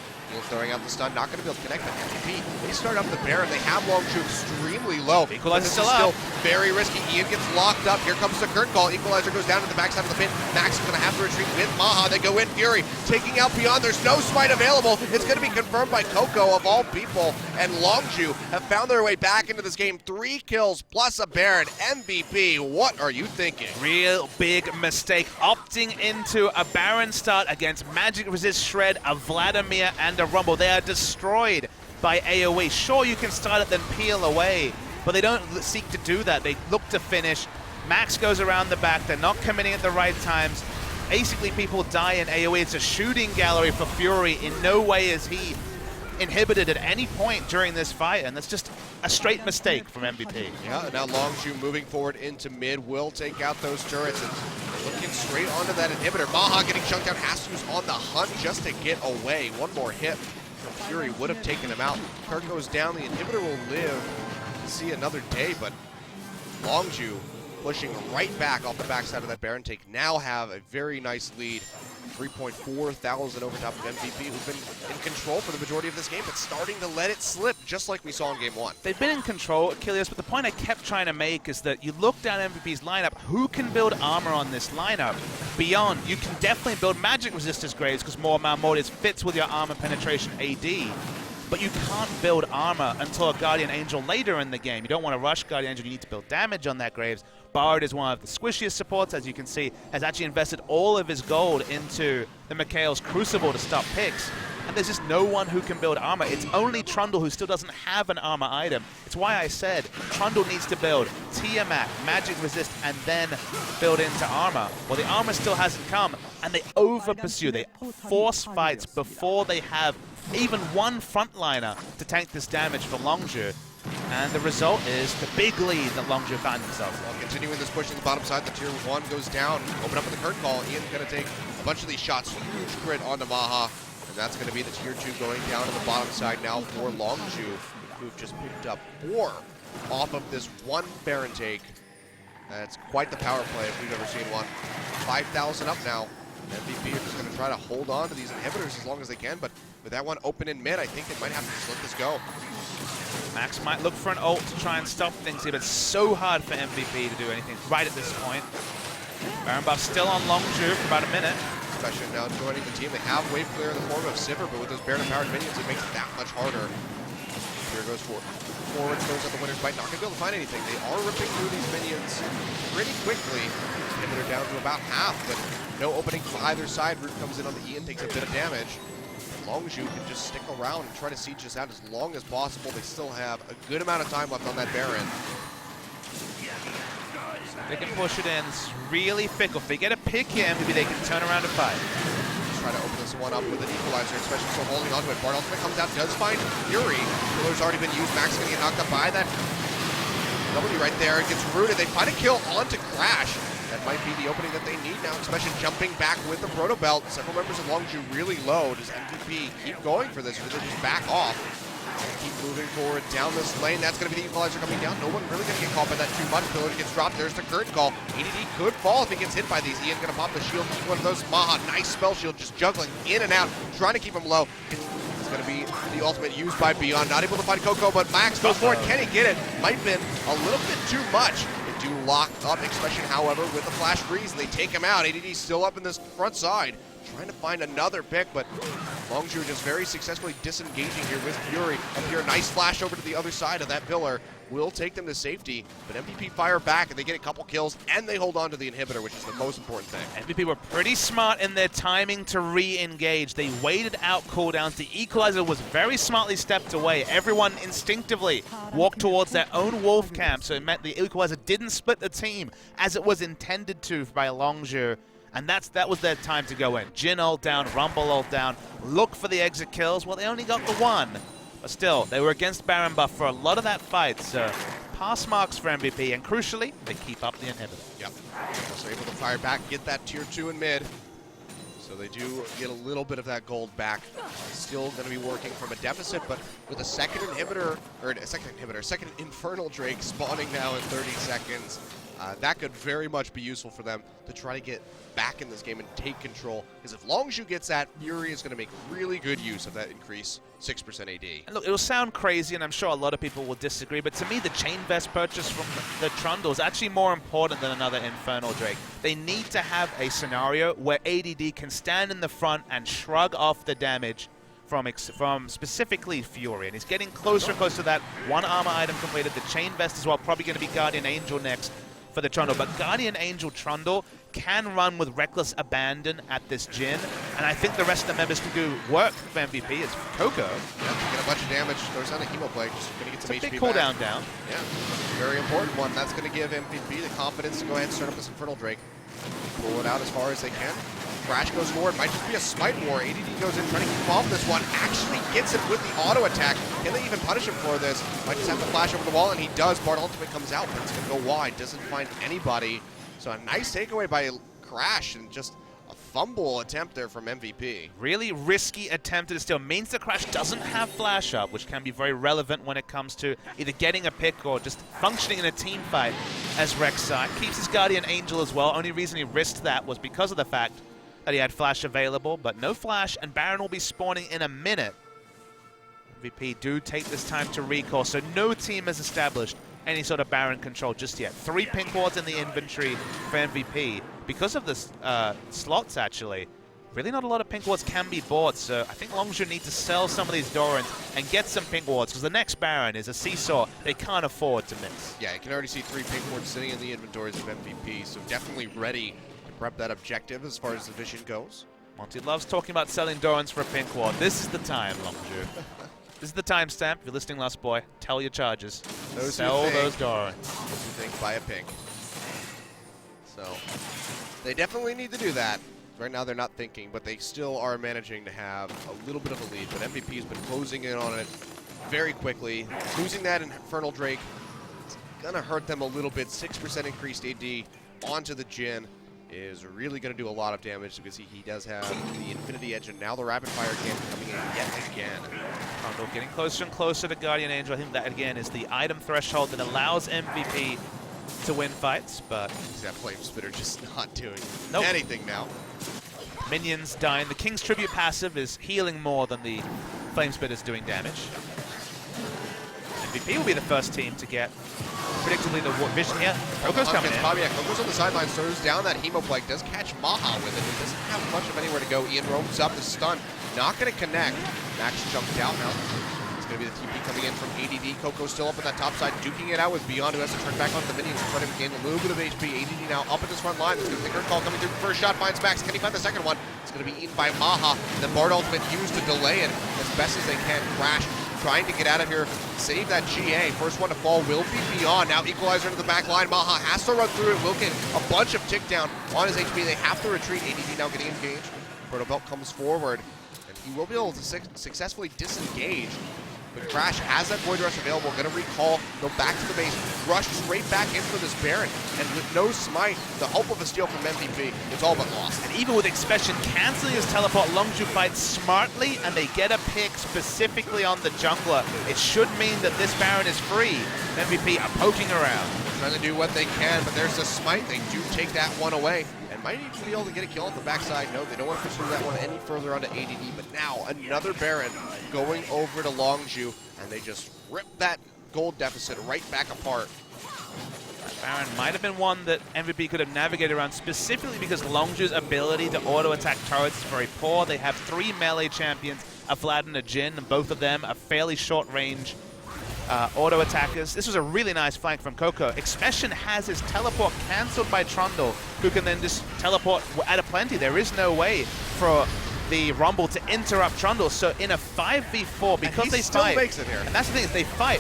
Throwing out the stun, not going to be able to connect, but MVP, they start up the Baron. They have Longzhu extremely low. Equalizer still very risky. Ian gets locked up. Here comes the curtain call. Equalizer goes down to the backside of the pit. Max is going to have to retreat with Maha. They go in Fury, taking out Beyond. There's no smite available. It's going to be confirmed by Coco of all people, and Longzhu have found their way back into this game. 3 kills plus a Baron. MVP, what are you thinking? Real big mistake, opting into a Baron start against Magic Resist Shred, a Vladimir, and a Rumble. They are destroyed by AoE. Sure, you can start it then peel away, but they don't seek to do that. They look to finish. Max goes around the back. They're not committing at the right times. Basically, people die in AoE. It's a shooting gallery for Fury. In no way is he inhibited at any point during this fight, and that's just a straight mistake from MVP. Yeah, now Longzhu moving forward into mid will take out those turrets and looking straight onto that inhibitor. Maha getting chunked out, has to use on the hunt just to get away. One more hit from Fury would have taken him out. Kirk goes down, the inhibitor will live to see another day, but Longzhu pushing right back off the backside of that Baron take. Now have a very nice lead. 3.4 thousand over top of MVP, who's been in control for the majority of this game, but starting to let it slip, just like we saw in Game 1. They've been in control, Achilles, but the point I kept trying to make is that you look down MVP's lineup, who can build armor on this lineup? Beyond, you can definitely build magic resistors Graves because more Malmortis fits with your armor penetration AD, but you can't build armor until a Guardian Angel later in the game. You don't want to rush Guardian Angel, you need to build damage on that Graves. Bard is one of the squishiest supports, as you can see, has actually invested all of his gold into the Mikhail's Crucible to stop picks. And there's just no one who can build armor. It's only Trundle who still doesn't have an armor item. It's why I said Trundle needs to build Tiamat, Magic Resist, and then build into armor. Well, the armor still hasn't come, and they over-pursue. They force fights before they have even one frontliner to tank this damage for Longzhu. And the result is the big lead that Longzhu found themselves. Well, continuing this push to the bottom side, the tier 1 goes down. Open up with the curtain call. Ian's going to take a bunch of these shots. Huge crit onto Maha. And that's going to be the tier 2 going down to the bottom side now for Longzhu, who've just picked up 4 off of this one Baron take. That's quite the power play if we've ever seen one. 5,000 up now. MVP are just going to try to hold on to these inhibitors as long as they can, but with that one open in mid, I think they might have to just let this go. Max might look for an ult to try and stop things here, but it's so hard for MVP to do anything right at this point. Baron buff still on Longzhu for about a minute. Especially now joining the team. They have wave clear in the form of Sivir, but with those Baron-empowered minions, it makes it that much harder. Here goes forward, throws out the winner's bite. Not going to be able to find anything. They are ripping through these minions pretty quickly. Inhibitor down to about half, but no opening from either side. Root comes in on the Ian, takes a bit of damage. Longzhu can just stick around and try to siege this out as long as possible. They still have a good amount of time left on that Baron. They can push it in. It's really fickle. If they get a pick here, maybe they can turn around and fight. Just try to open this one up with an equalizer, especially still holding onto it. Bard ultimate comes out, does find Fury. Killer's already been used. Max is going to get knocked up by that W right there. It gets rooted. They find a kill onto Crash. That might be the opening that they need now, especially jumping back with the Proto Belt. Several members of Longzhu really low. Does MVP keep going for this, or do they just back off? Keep moving forward down this lane. That's going to be the equalizer coming down. No one really going to get caught by that too much. Pillar gets dropped. There's the curtain call. ADD could fall if he gets hit by these. Ian going to pop the shield. Keep one of those. Maha, nice spell shield, just juggling in and out, trying to keep him low. It's going to be the ultimate used by Beyond. Not able to find Coco, but Max goes for it. Can he get it? Might have been a little bit too much. They do lock up, especially, however, with the flash freeze, and they take him out. ADD still up in this front side, trying to find another pick, but Longzhu just very successfully disengaging here with Fury. Up here, nice flash over to the other side of that pillar. Will take them to safety, but MVP fire back, and they get a couple kills, and they hold on to the inhibitor, which is the most important thing. MVP were pretty smart in their timing to re-engage. They waited out cooldowns. The equalizer was very smartly stepped away. Everyone instinctively walked towards their own wolf camp, so it meant the equalizer didn't split the team as it was intended to by Longzhu. And that was their time to go in. Jin ult down, Rumble ult down, look for the exit kills. Well, they only got the one. But still, they were against Baron buff for a lot of that fight, so pass marks for MVP, and crucially, they keep up the inhibitor. Yep. So able to fire back, get that tier 2 in mid. So they do get a little bit of that gold back. Still going to be working from a deficit, but with a second Infernal Drake spawning now in 30 seconds, that could very much be useful for them to try to get back in this game and take control. Because if Longzhu gets that, Fury is going to make really good use of that increase 6% AD. And look, it will sound crazy, and I'm sure a lot of people will disagree, but to me, the Chain Vest purchase from the Trundle is actually more important than another Infernal Drake. They need to have a scenario where ADD can stand in the front and shrug off the damage from specifically Fury, and he's getting closer and closer to that. One armor item completed, the Chain Vest as well, probably going to be Guardian Angel next for the Trundle, but Guardian Angel Trundle can run with reckless abandon at this Jin, and I think the rest of the members can do work for MVP. It's Coco. Yeah, get a bunch of damage. There's not a hemo play, just going to get some it's a HP big cooldown down. Yeah, very important one. That's going to give MVP the confidence to go ahead and start up this Infernal Drake. Pull it out as far as they can. Crash goes forward. Might just be a smite war. ADD goes in, trying to keep off this one. Actually gets it with the auto attack. Can they even punish him for this? Might just have to flash over the wall, and he does. Bard ultimate comes out, but it's going to go wide. Doesn't find anybody. So a nice takeaway by Crash, and just a fumble attempt there from MVP. Really risky attempt to steal. Means the Crash doesn't have flash up, which can be very relevant when it comes to either getting a pick or just functioning in a team fight as Rek'Sai. Keeps his Guardian Angel as well. Only reason he risked that was because of the fact that he had flash available, but no flash, and Baron will be spawning in a minute. MVP do take this time to recall, so no team has established any sort of Baron control just yet. 3 pink wards in the inventory for MVP. Because of the slots, actually, really not a lot of pink wards can be bought, so I think Longzhu need to sell some of these Dorans and get some pink wards, because the next Baron is a seesaw they can't afford to miss. Yeah, you can already see 3 pink wards sitting in the inventories of MVP, so definitely ready to prep that objective as far as the vision goes. Monty loves talking about selling Dorans for a pink ward. This is the time, Longzhu. This is the timestamp. If you're listening, Last Boy, tell your charges. Sell those Dorans. Those who think buy a pink. So they definitely need to do that. Right now they're not thinking, but they still are managing to have a little bit of a lead. But MVP has been closing in on it very quickly. Losing that Infernal Drake, it's going to hurt them a little bit. 6% increased AD onto the Jin is really going to do a lot of damage, because he does have the Infinity Edge, and now the Rapid Fire Cannon coming in yet again. Trundle getting closer and closer to Guardian Angel. I think that, again, is the item threshold that allows MVP to win fights, but that Flame Spitter just not doing nope. anything now. Minions dying. The King's Tribute passive is healing more than the Flame Spitter is doing damage. MVP will be the first team to get predictably the vision here. Coco's coming in. Yeah, Coco's on the sideline, throws down that Hemo Plague, does catch Maha with it. It doesn't have much of anywhere to go. Ian roams up, the stun, not going to connect. Max jumped out now. It's going to be the TP coming in from ADD. Coco still up on that top side, duking it out with Beyond, who has to turn back onto the minions in front of him, gain a little bit of HP. ADD now up at this front line. There's going to be a call coming through. First shot finds Max. Can he find the second one? It's going to be eaten by Maha. The Bard ultimate used to delay it as best as they can. Crash trying to get out of here, save that GA. First one to fall will be Beyond. Now equalizer to the back line. Maha has to run through it. Will get a bunch of tick down on his HP. They have to retreat. ADD now getting engaged. Proto Belt comes forward, and he will be able to successfully disengage. But Crash has that Void Rush available, gonna recall, go back to the base, rush straight back in for this Baron, and with no smite, the hope of a steal from MVP, it's all but lost. And even with Expression canceling his teleport, Longzhu fights smartly, and they get a pick specifically on the jungler. It should mean that this Baron is free. MVP are poking around. Trying to do what they can, but there's a smite. They do take that one away, and might even be able to get a kill off the backside. No, they don't want to pursue that one any further onto ADD, but now another Baron going over to Longzhu, and they just rip that gold deficit right back apart. Baron might have been one that MVP could have navigated around, specifically because Longzhu's ability to auto-attack turrets is very poor. They have 3 melee champions, a Vlad and a Jhin, and both of them are fairly short-range auto-attackers. This was a really nice flank from Coco. Expression has his teleport cancelled by Trundle, who can then just teleport at a plenty. There is no way for the Rumble to interrupt Trundle. So in a 5v4, because they still fight, makes it here. and that's the thing, is they fight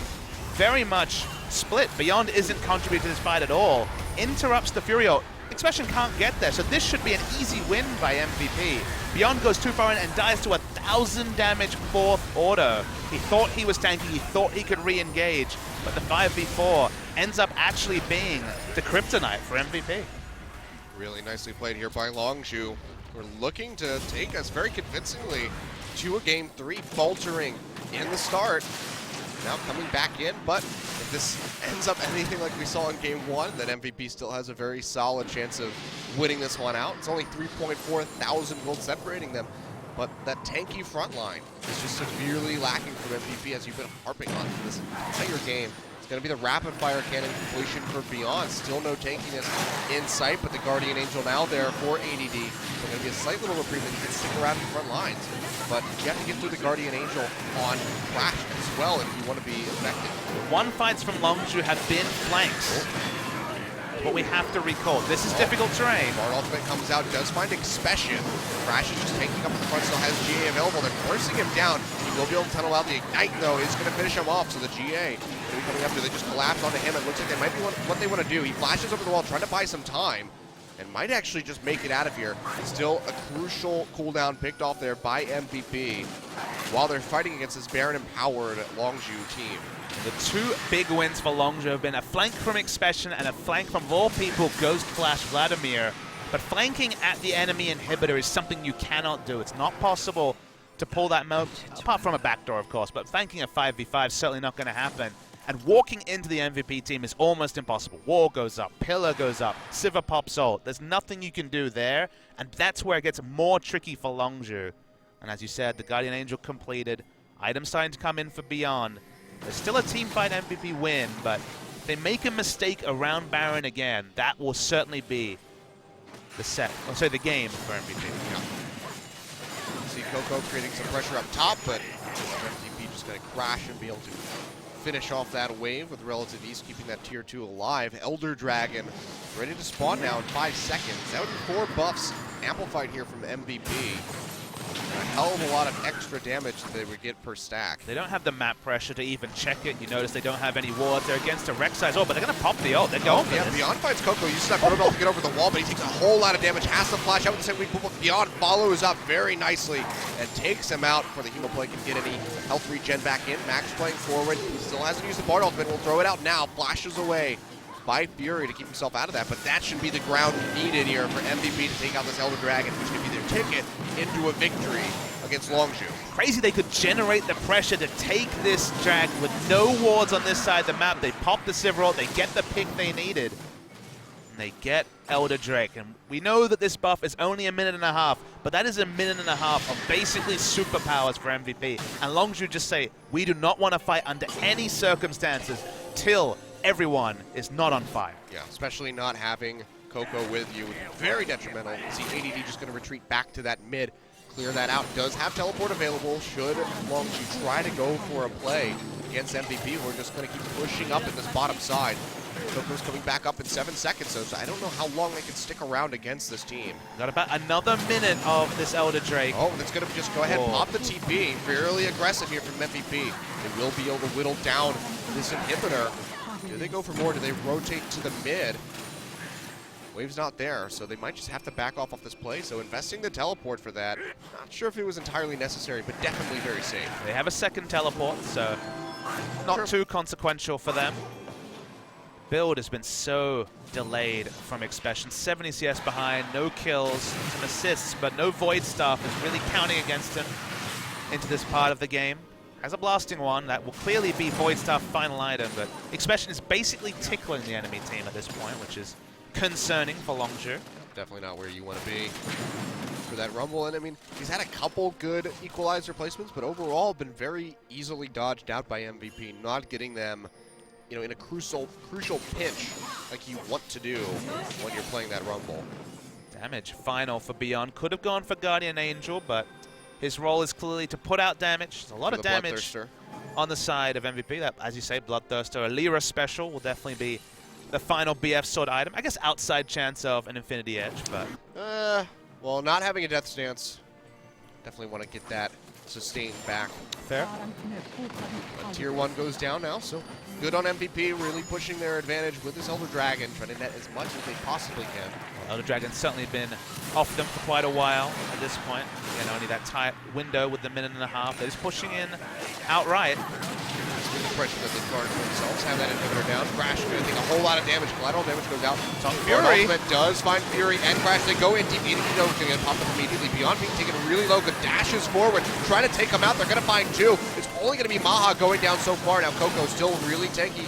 very much split. Beyond isn't contributing to this fight at all. Interrupts the Fury ult. Expression can't get there, so this should be an easy win by MVP. Beyond goes too far in and dies to 1,000 damage 4th order. He thought he was tanking, he thought he could re-engage, but the 5v4 ends up actually being the kryptonite for MVP. Really nicely played here by Longzhu. We're looking to take us very convincingly to a game 3, faltering in the start. Now coming back in, but if this ends up anything like we saw in game 1, then MVP still has a very solid chance of winning this one out. It's only 3.4 thousand gold separating them, but that tanky front line is just severely lacking from MVP, as you've been harping on for this entire game. It's going to be the rapid fire cannon completion for Beyond. Still no tankiness in sight, but the Guardian Angel now there for ADD. So going to be a slight little reprieve that you can stick around in front lines. But you have to get through the Guardian Angel on Crash as well if you want to be effective. One fights from Longzhu have been flanks. But we have to recall, this is difficult terrain. Bard ultimate comes out, does find Expression. Crash is just taking up the front, still has GA available. They're forcing him down. He will be able to tunnel out. The Ignite, though, is going to finish him off. So the GA going to be coming up to, they just collapse onto him. It looks like they might be what they want to do. He flashes over the wall, trying to buy some time, and might actually just make it out of here. Still a crucial cooldown picked off there by MVP while they're fighting against this Baron-empowered Longzhu team. The 2 big wins for Longzhu have been a flank from Expression and a flank from, of all people, Ghost Flash Vladimir. But flanking at the enemy inhibitor is something you cannot do. It's not possible to pull that mode, apart from a backdoor, of course, but flanking a 5v5 is certainly not going to happen. And walking into the MVP team is almost impossible. Wall goes up, pillar goes up, Sivir pops ult. There's nothing you can do there, and that's where it gets more tricky for Longzhu. And as you said, the Guardian Angel completed. Items starting to come in for Beyond. There's still a team fight MVP win, but if they make a mistake around Baron again, that will certainly be the game for MVP. Yeah. See Coco creating some pressure up top, but MVP just going to crash and be able to finish off that wave with relative ease, keeping that tier 2 alive. Elder Dragon ready to spawn now in 5 seconds. That would be 4 buffs amplified here from MVP. A hell of a lot of extra damage that they would get per stack. They don't have the map pressure to even check it. You notice they don't have any wards. They're against a Rek'Sai's ult, but they're going to pop the ult. They're going for this. Beyond fights Coco. Uses that Protobelt to get over the wall, but he takes a whole lot of damage. Has to flash out with the same weak, but Beyond follows up very nicely and takes him out before the Hemoplay can get any health regen back in. Max playing forward. He still hasn't used the Bard ultimate. We'll throw it out now. Flashes away by Fury to keep himself out of that, but that should be the ground needed here for MVP to take out this Elder Dragon, which could be their ticket into a victory against Longzhu. Crazy they could generate the pressure to take this dragon with no wards on this side of the map. They pop the Sivir ult, they get the pick they needed, and they get Elder Drake. And we know that this buff is only a minute and a half, but that is a minute and a half of basically superpowers for MVP. And Longzhu just say, we do not want to fight under any circumstances till everyone is not on fire. Yeah, especially not having Coco with you would be very detrimental. See ADD just going to retreat back to that mid, clear that out. Does have teleport available should Longzhu try to go for a play against MVP. We're just going to keep pushing up in this bottom side. Coco's coming back up in 7 seconds, so I don't know how long they can stick around against this team. Got about another minute of this Elder Drake. Oh, that's going to just go ahead and pop the TP. Fairly aggressive here from MVP. They will be able to whittle down this inhibitor. Do they go for more? Do they rotate to the mid? Wave's not there, so they might just have to back off this play. So investing the teleport for that, not sure if it was entirely necessary, but definitely very safe. They have a second teleport, so not too consequential for them. Build has been so delayed from Expression. 70 CS behind, no kills, some assists, but no Void stuff is really counting against him into this part of the game. Has a blasting one, that will clearly be Void stuff final item, but Expression is basically tickling the enemy team at this point, which is concerning for Longzhu. Definitely not where you want to be for that Rumble. And I mean, he's had a couple good equalizer placements, but overall been very easily dodged out by MVP, not getting them, you know, in a crucial pinch like you want to do when you're playing that Rumble. Damage final for Beyond. Could have gone for Guardian Angel, but his role is clearly to put out damage. There's a lot of damage on the side of MVP. That, as you say, Bloodthirster. A Lyra special will definitely be the final BF sword item. I guess outside chance of an Infinity Edge, but... well, not having a Death Stance, definitely want to get that sustained back. Fair. Tier 1 goes down now, so good on MVP, really pushing their advantage with this Elder Dragon, trying to net as much as they possibly can. Well, Elder Dragon's certainly been off them for quite a while at this point. Again, only that tight window with the minute and a half. They're just pushing in outright. With the pressure that they've garnered themselves, have that inhibitor down. Crash going to take a whole lot of damage. Collateral damage goes out. Fury. Ultimate does find Fury and Crash. They go in deep. You know, going to pop up immediately. Beyond being taken really low. Good dashes forward. Trying to take them out. They're going to find two. It's only going to be Maha going down so far. Now Coco still really tanky.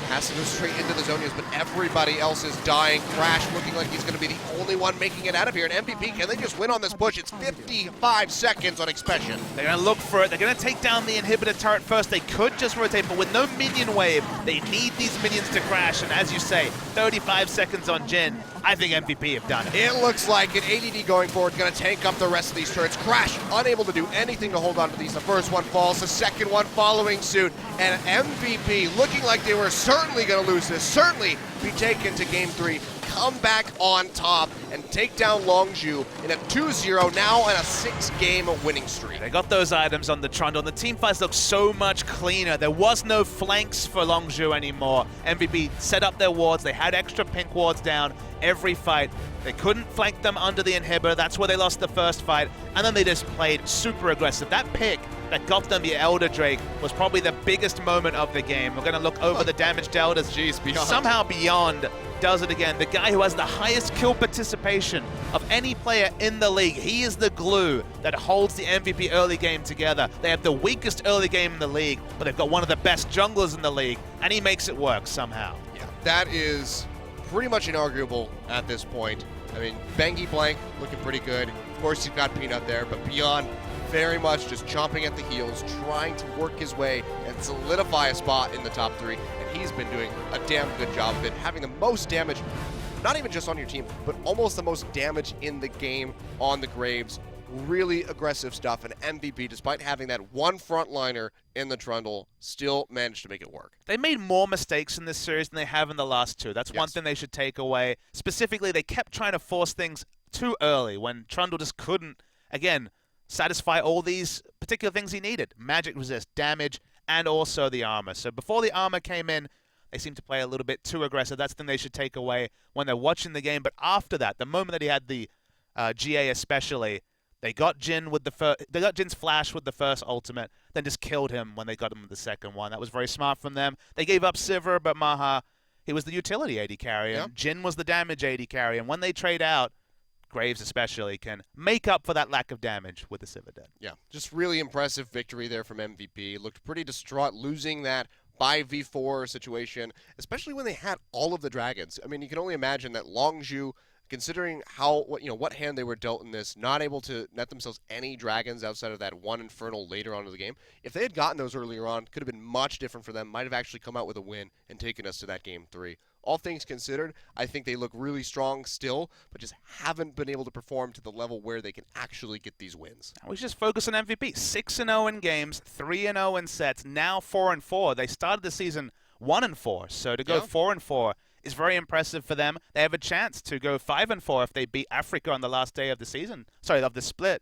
Has to go straight into the Zonias, but everybody else is dying. Crash looking like he's going to be the only one making it out of here. And MVP, can they just win on this push? It's 55 seconds on Expression. They're going to look for it. They're going to take down the inhibitor turret first. They could just rotate, but with no minion wave, they need these minions to crash. And as you say, 35 seconds on Jin. I think MVP have done it. It looks like an ADD going forward, going to tank up the rest of these turrets. Crash unable to do anything to hold on to these. The first one falls, the second one following suit. And MVP looking like they were certainly going to lose this, certainly be taken to game 3, come back on top and take down Longzhu in a 2-0, now on a 6-game winning streak. They got those items on the Trundle, and the team fights look so much cleaner. There was no flanks for Longzhu anymore. MVP set up their wards. They had extra pink wards down every fight. They couldn't flank them under the inhibitor. That's where they lost the first fight. And then they just played super aggressive. That pick that got them the Elder Drake was probably the biggest moment of the game. We're going to look over the damage deltas. Jeez, Beyond. Somehow Beyond does it again. The guy who has the highest kill participation of any player in the league. He is the glue that holds the MVP early game together. They have the weakest early game in the league, but they've got one of the best junglers in the league, and he makes it work somehow. Yeah, that is pretty much inarguable at this point. I mean, Bengi Blank looking pretty good. Of course, you've got Peanut there, but Beyond very much just chomping at the heels, trying to work his way and solidify a spot in the top 3. And he's been doing a damn good job of it, having the most damage, not even just on your team, but almost the most damage in the game on the Graves. Really aggressive stuff, and MVP, despite having that one frontliner in the Trundle, still managed to make it work. They made more mistakes in this series than they have in the last 2. That's one thing they should take away. Specifically, they kept trying to force things too early when Trundle just couldn't, again, satisfy all these particular things he needed. Magic resist, damage, and also the armor. So before the armor came in, they seemed to play a little bit too aggressive. That's the thing they should take away when they're watching the game. But after that, the moment that he had the GA especially, they got Jin with they got Jin's flash with the first ultimate, then just killed him when they got him with the second one. That was very smart from them. They gave up Sivir, but Maha, he was the utility AD carry, and Jin was the damage AD carry. And when they trade out, Graves especially can make up for that lack of damage with the Sivir dead. Yeah, just really impressive victory there from MVP. Looked pretty distraught losing that 5v4 situation, especially when they had all of the dragons. I mean, you can only imagine that Longzhu, considering what hand they were dealt in this, not able to net themselves any dragons outside of that one Infernal later on in the game. If they had gotten those earlier on, could have been much different for them. Might have actually come out with a win and taken us to that game 3. All things considered, I think they look really strong still, but just haven't been able to perform to the level where they can actually get these wins. We should just focus on MVP. 6-0 in games, 3-0 in sets, now 4-4. They started the season 1-4, so to go 4-4 is very impressive for them. They have a chance to go 5-4 if they beat Africa on the last day of the season. Sorry, of the split.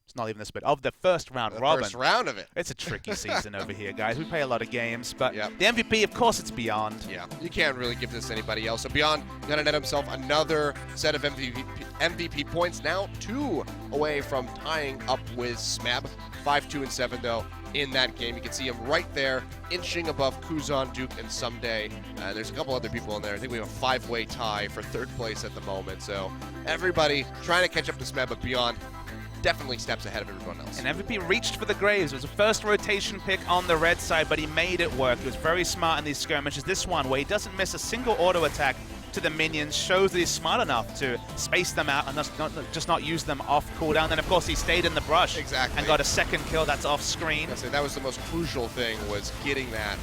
It's not even the split. Of the first round The robin. first round of it. It's a tricky season over here, guys. We play a lot of games, but Yep. the MVP, of course, it's Beyond. Yeah, you can't really give this to anybody else. So Beyond gonna net himself another set of MVP points. Now 2 away from tying up with Smeb. 5-2 and 7 though in that game. You can see him right there, inching above Kuzan, Duke, and Someday. There's a couple other people in there. I think we have a 5-way tie for 3rd place at the moment. So everybody trying to catch up to Smeb, but Beyond definitely steps ahead of everyone else. And MVP reached for the Graves. It was a first rotation pick on the red side, but he made it work. He was very smart in these skirmishes. This one, where he doesn't miss a single auto attack to the minions, shows that he's smart enough to space them out and just not use them off cooldown. Then, of course, he stayed in the brush. Exactly. And got a second kill. That's off screen. I say that was the most crucial thing, was getting that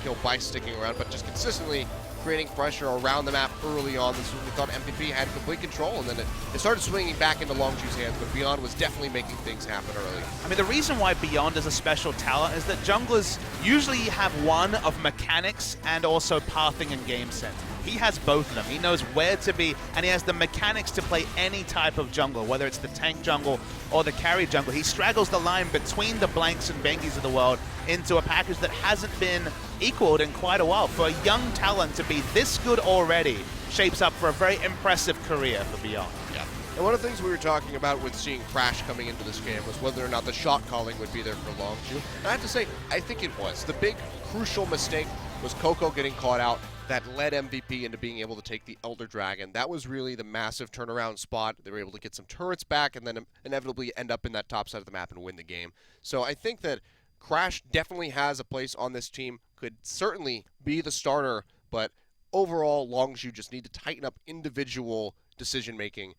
kill by sticking around, but just consistently creating pressure around the map early on. This is when we thought MVP had complete control, and then it started swinging back into Longzhu's hands, but Beyond was definitely making things happen early. I mean, the reason why Beyond is a special talent is that junglers usually have one of mechanics and also pathing and game sense. He has both of them. He knows where to be, and he has the mechanics to play any type of jungle, whether it's the tank jungle or the carry jungle. He straggles the line between the Blanks and Bengies of the world into a package that hasn't been equaled in quite a while. For a young talent to be this good already shapes up for a very impressive career for Beyond. Yeah. And one of the things we were talking about with seeing Crash coming into this game was whether or not the shot calling would be there for Longzhu. And I have to say, I think it was. The big crucial mistake was Coco getting caught out that led MVP into being able to take the Elder Dragon. That was really the massive turnaround spot. They were able to get some turrets back and then inevitably end up in that top side of the map and win the game. So I think that Crash definitely has a place on this team, could certainly be the starter, but overall Longzhu just need to tighten up individual decision-making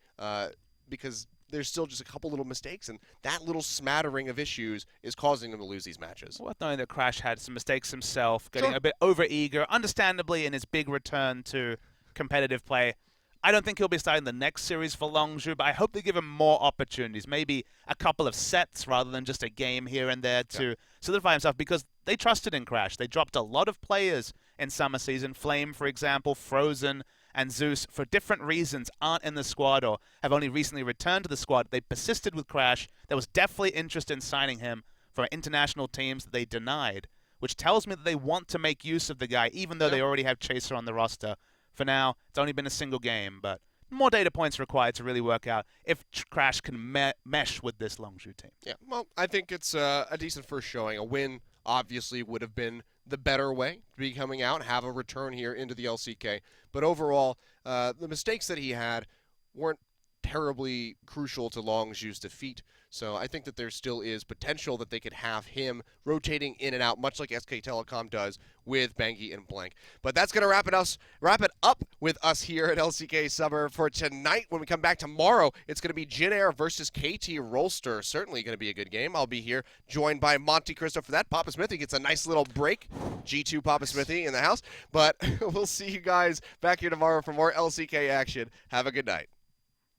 because there's still just a couple little mistakes, and that little smattering of issues is causing them to lose these matches. Worth knowing that Crash had some mistakes himself, getting a bit over-eager, understandably, in his big return to competitive play. I don't think he'll be starting the next series for Longzhu, but I hope they give him more opportunities, maybe a couple of sets rather than just a game here and there to solidify himself, because they trusted in Crash. They dropped a lot of players in summer season. Flame, for example, Frozen, and Zeus, for different reasons, aren't in the squad or have only recently returned to the squad. They persisted with Crash. There was definitely interest in signing him for international teams that they denied, which tells me that they want to make use of the guy, even though they already have Chaser on the roster. For now, it's only been a single game, but more data points required to really work out if Crash can mesh with this Longzhu team. Yeah, well, I think it's a decent first showing. A win, obviously, would have been the better way to be coming out, have a return here into the LCK. But overall, the mistakes that he had weren't terribly crucial to Longzhu's defeat. So I think that there still is potential that they could have him rotating in and out, much like SK Telecom does with Bengi and Blank. But that's going to wrap it up with us here at LCK Summer for tonight. When we come back tomorrow, it's going to be Jin Air versus KT Rolster. Certainly going to be a good game. I'll be here joined by Monte Cristo for that. Papa Smithy gets a nice little break. G2 Papa Smithy in the house. But we'll see you guys back here tomorrow for more LCK action. Have a good night.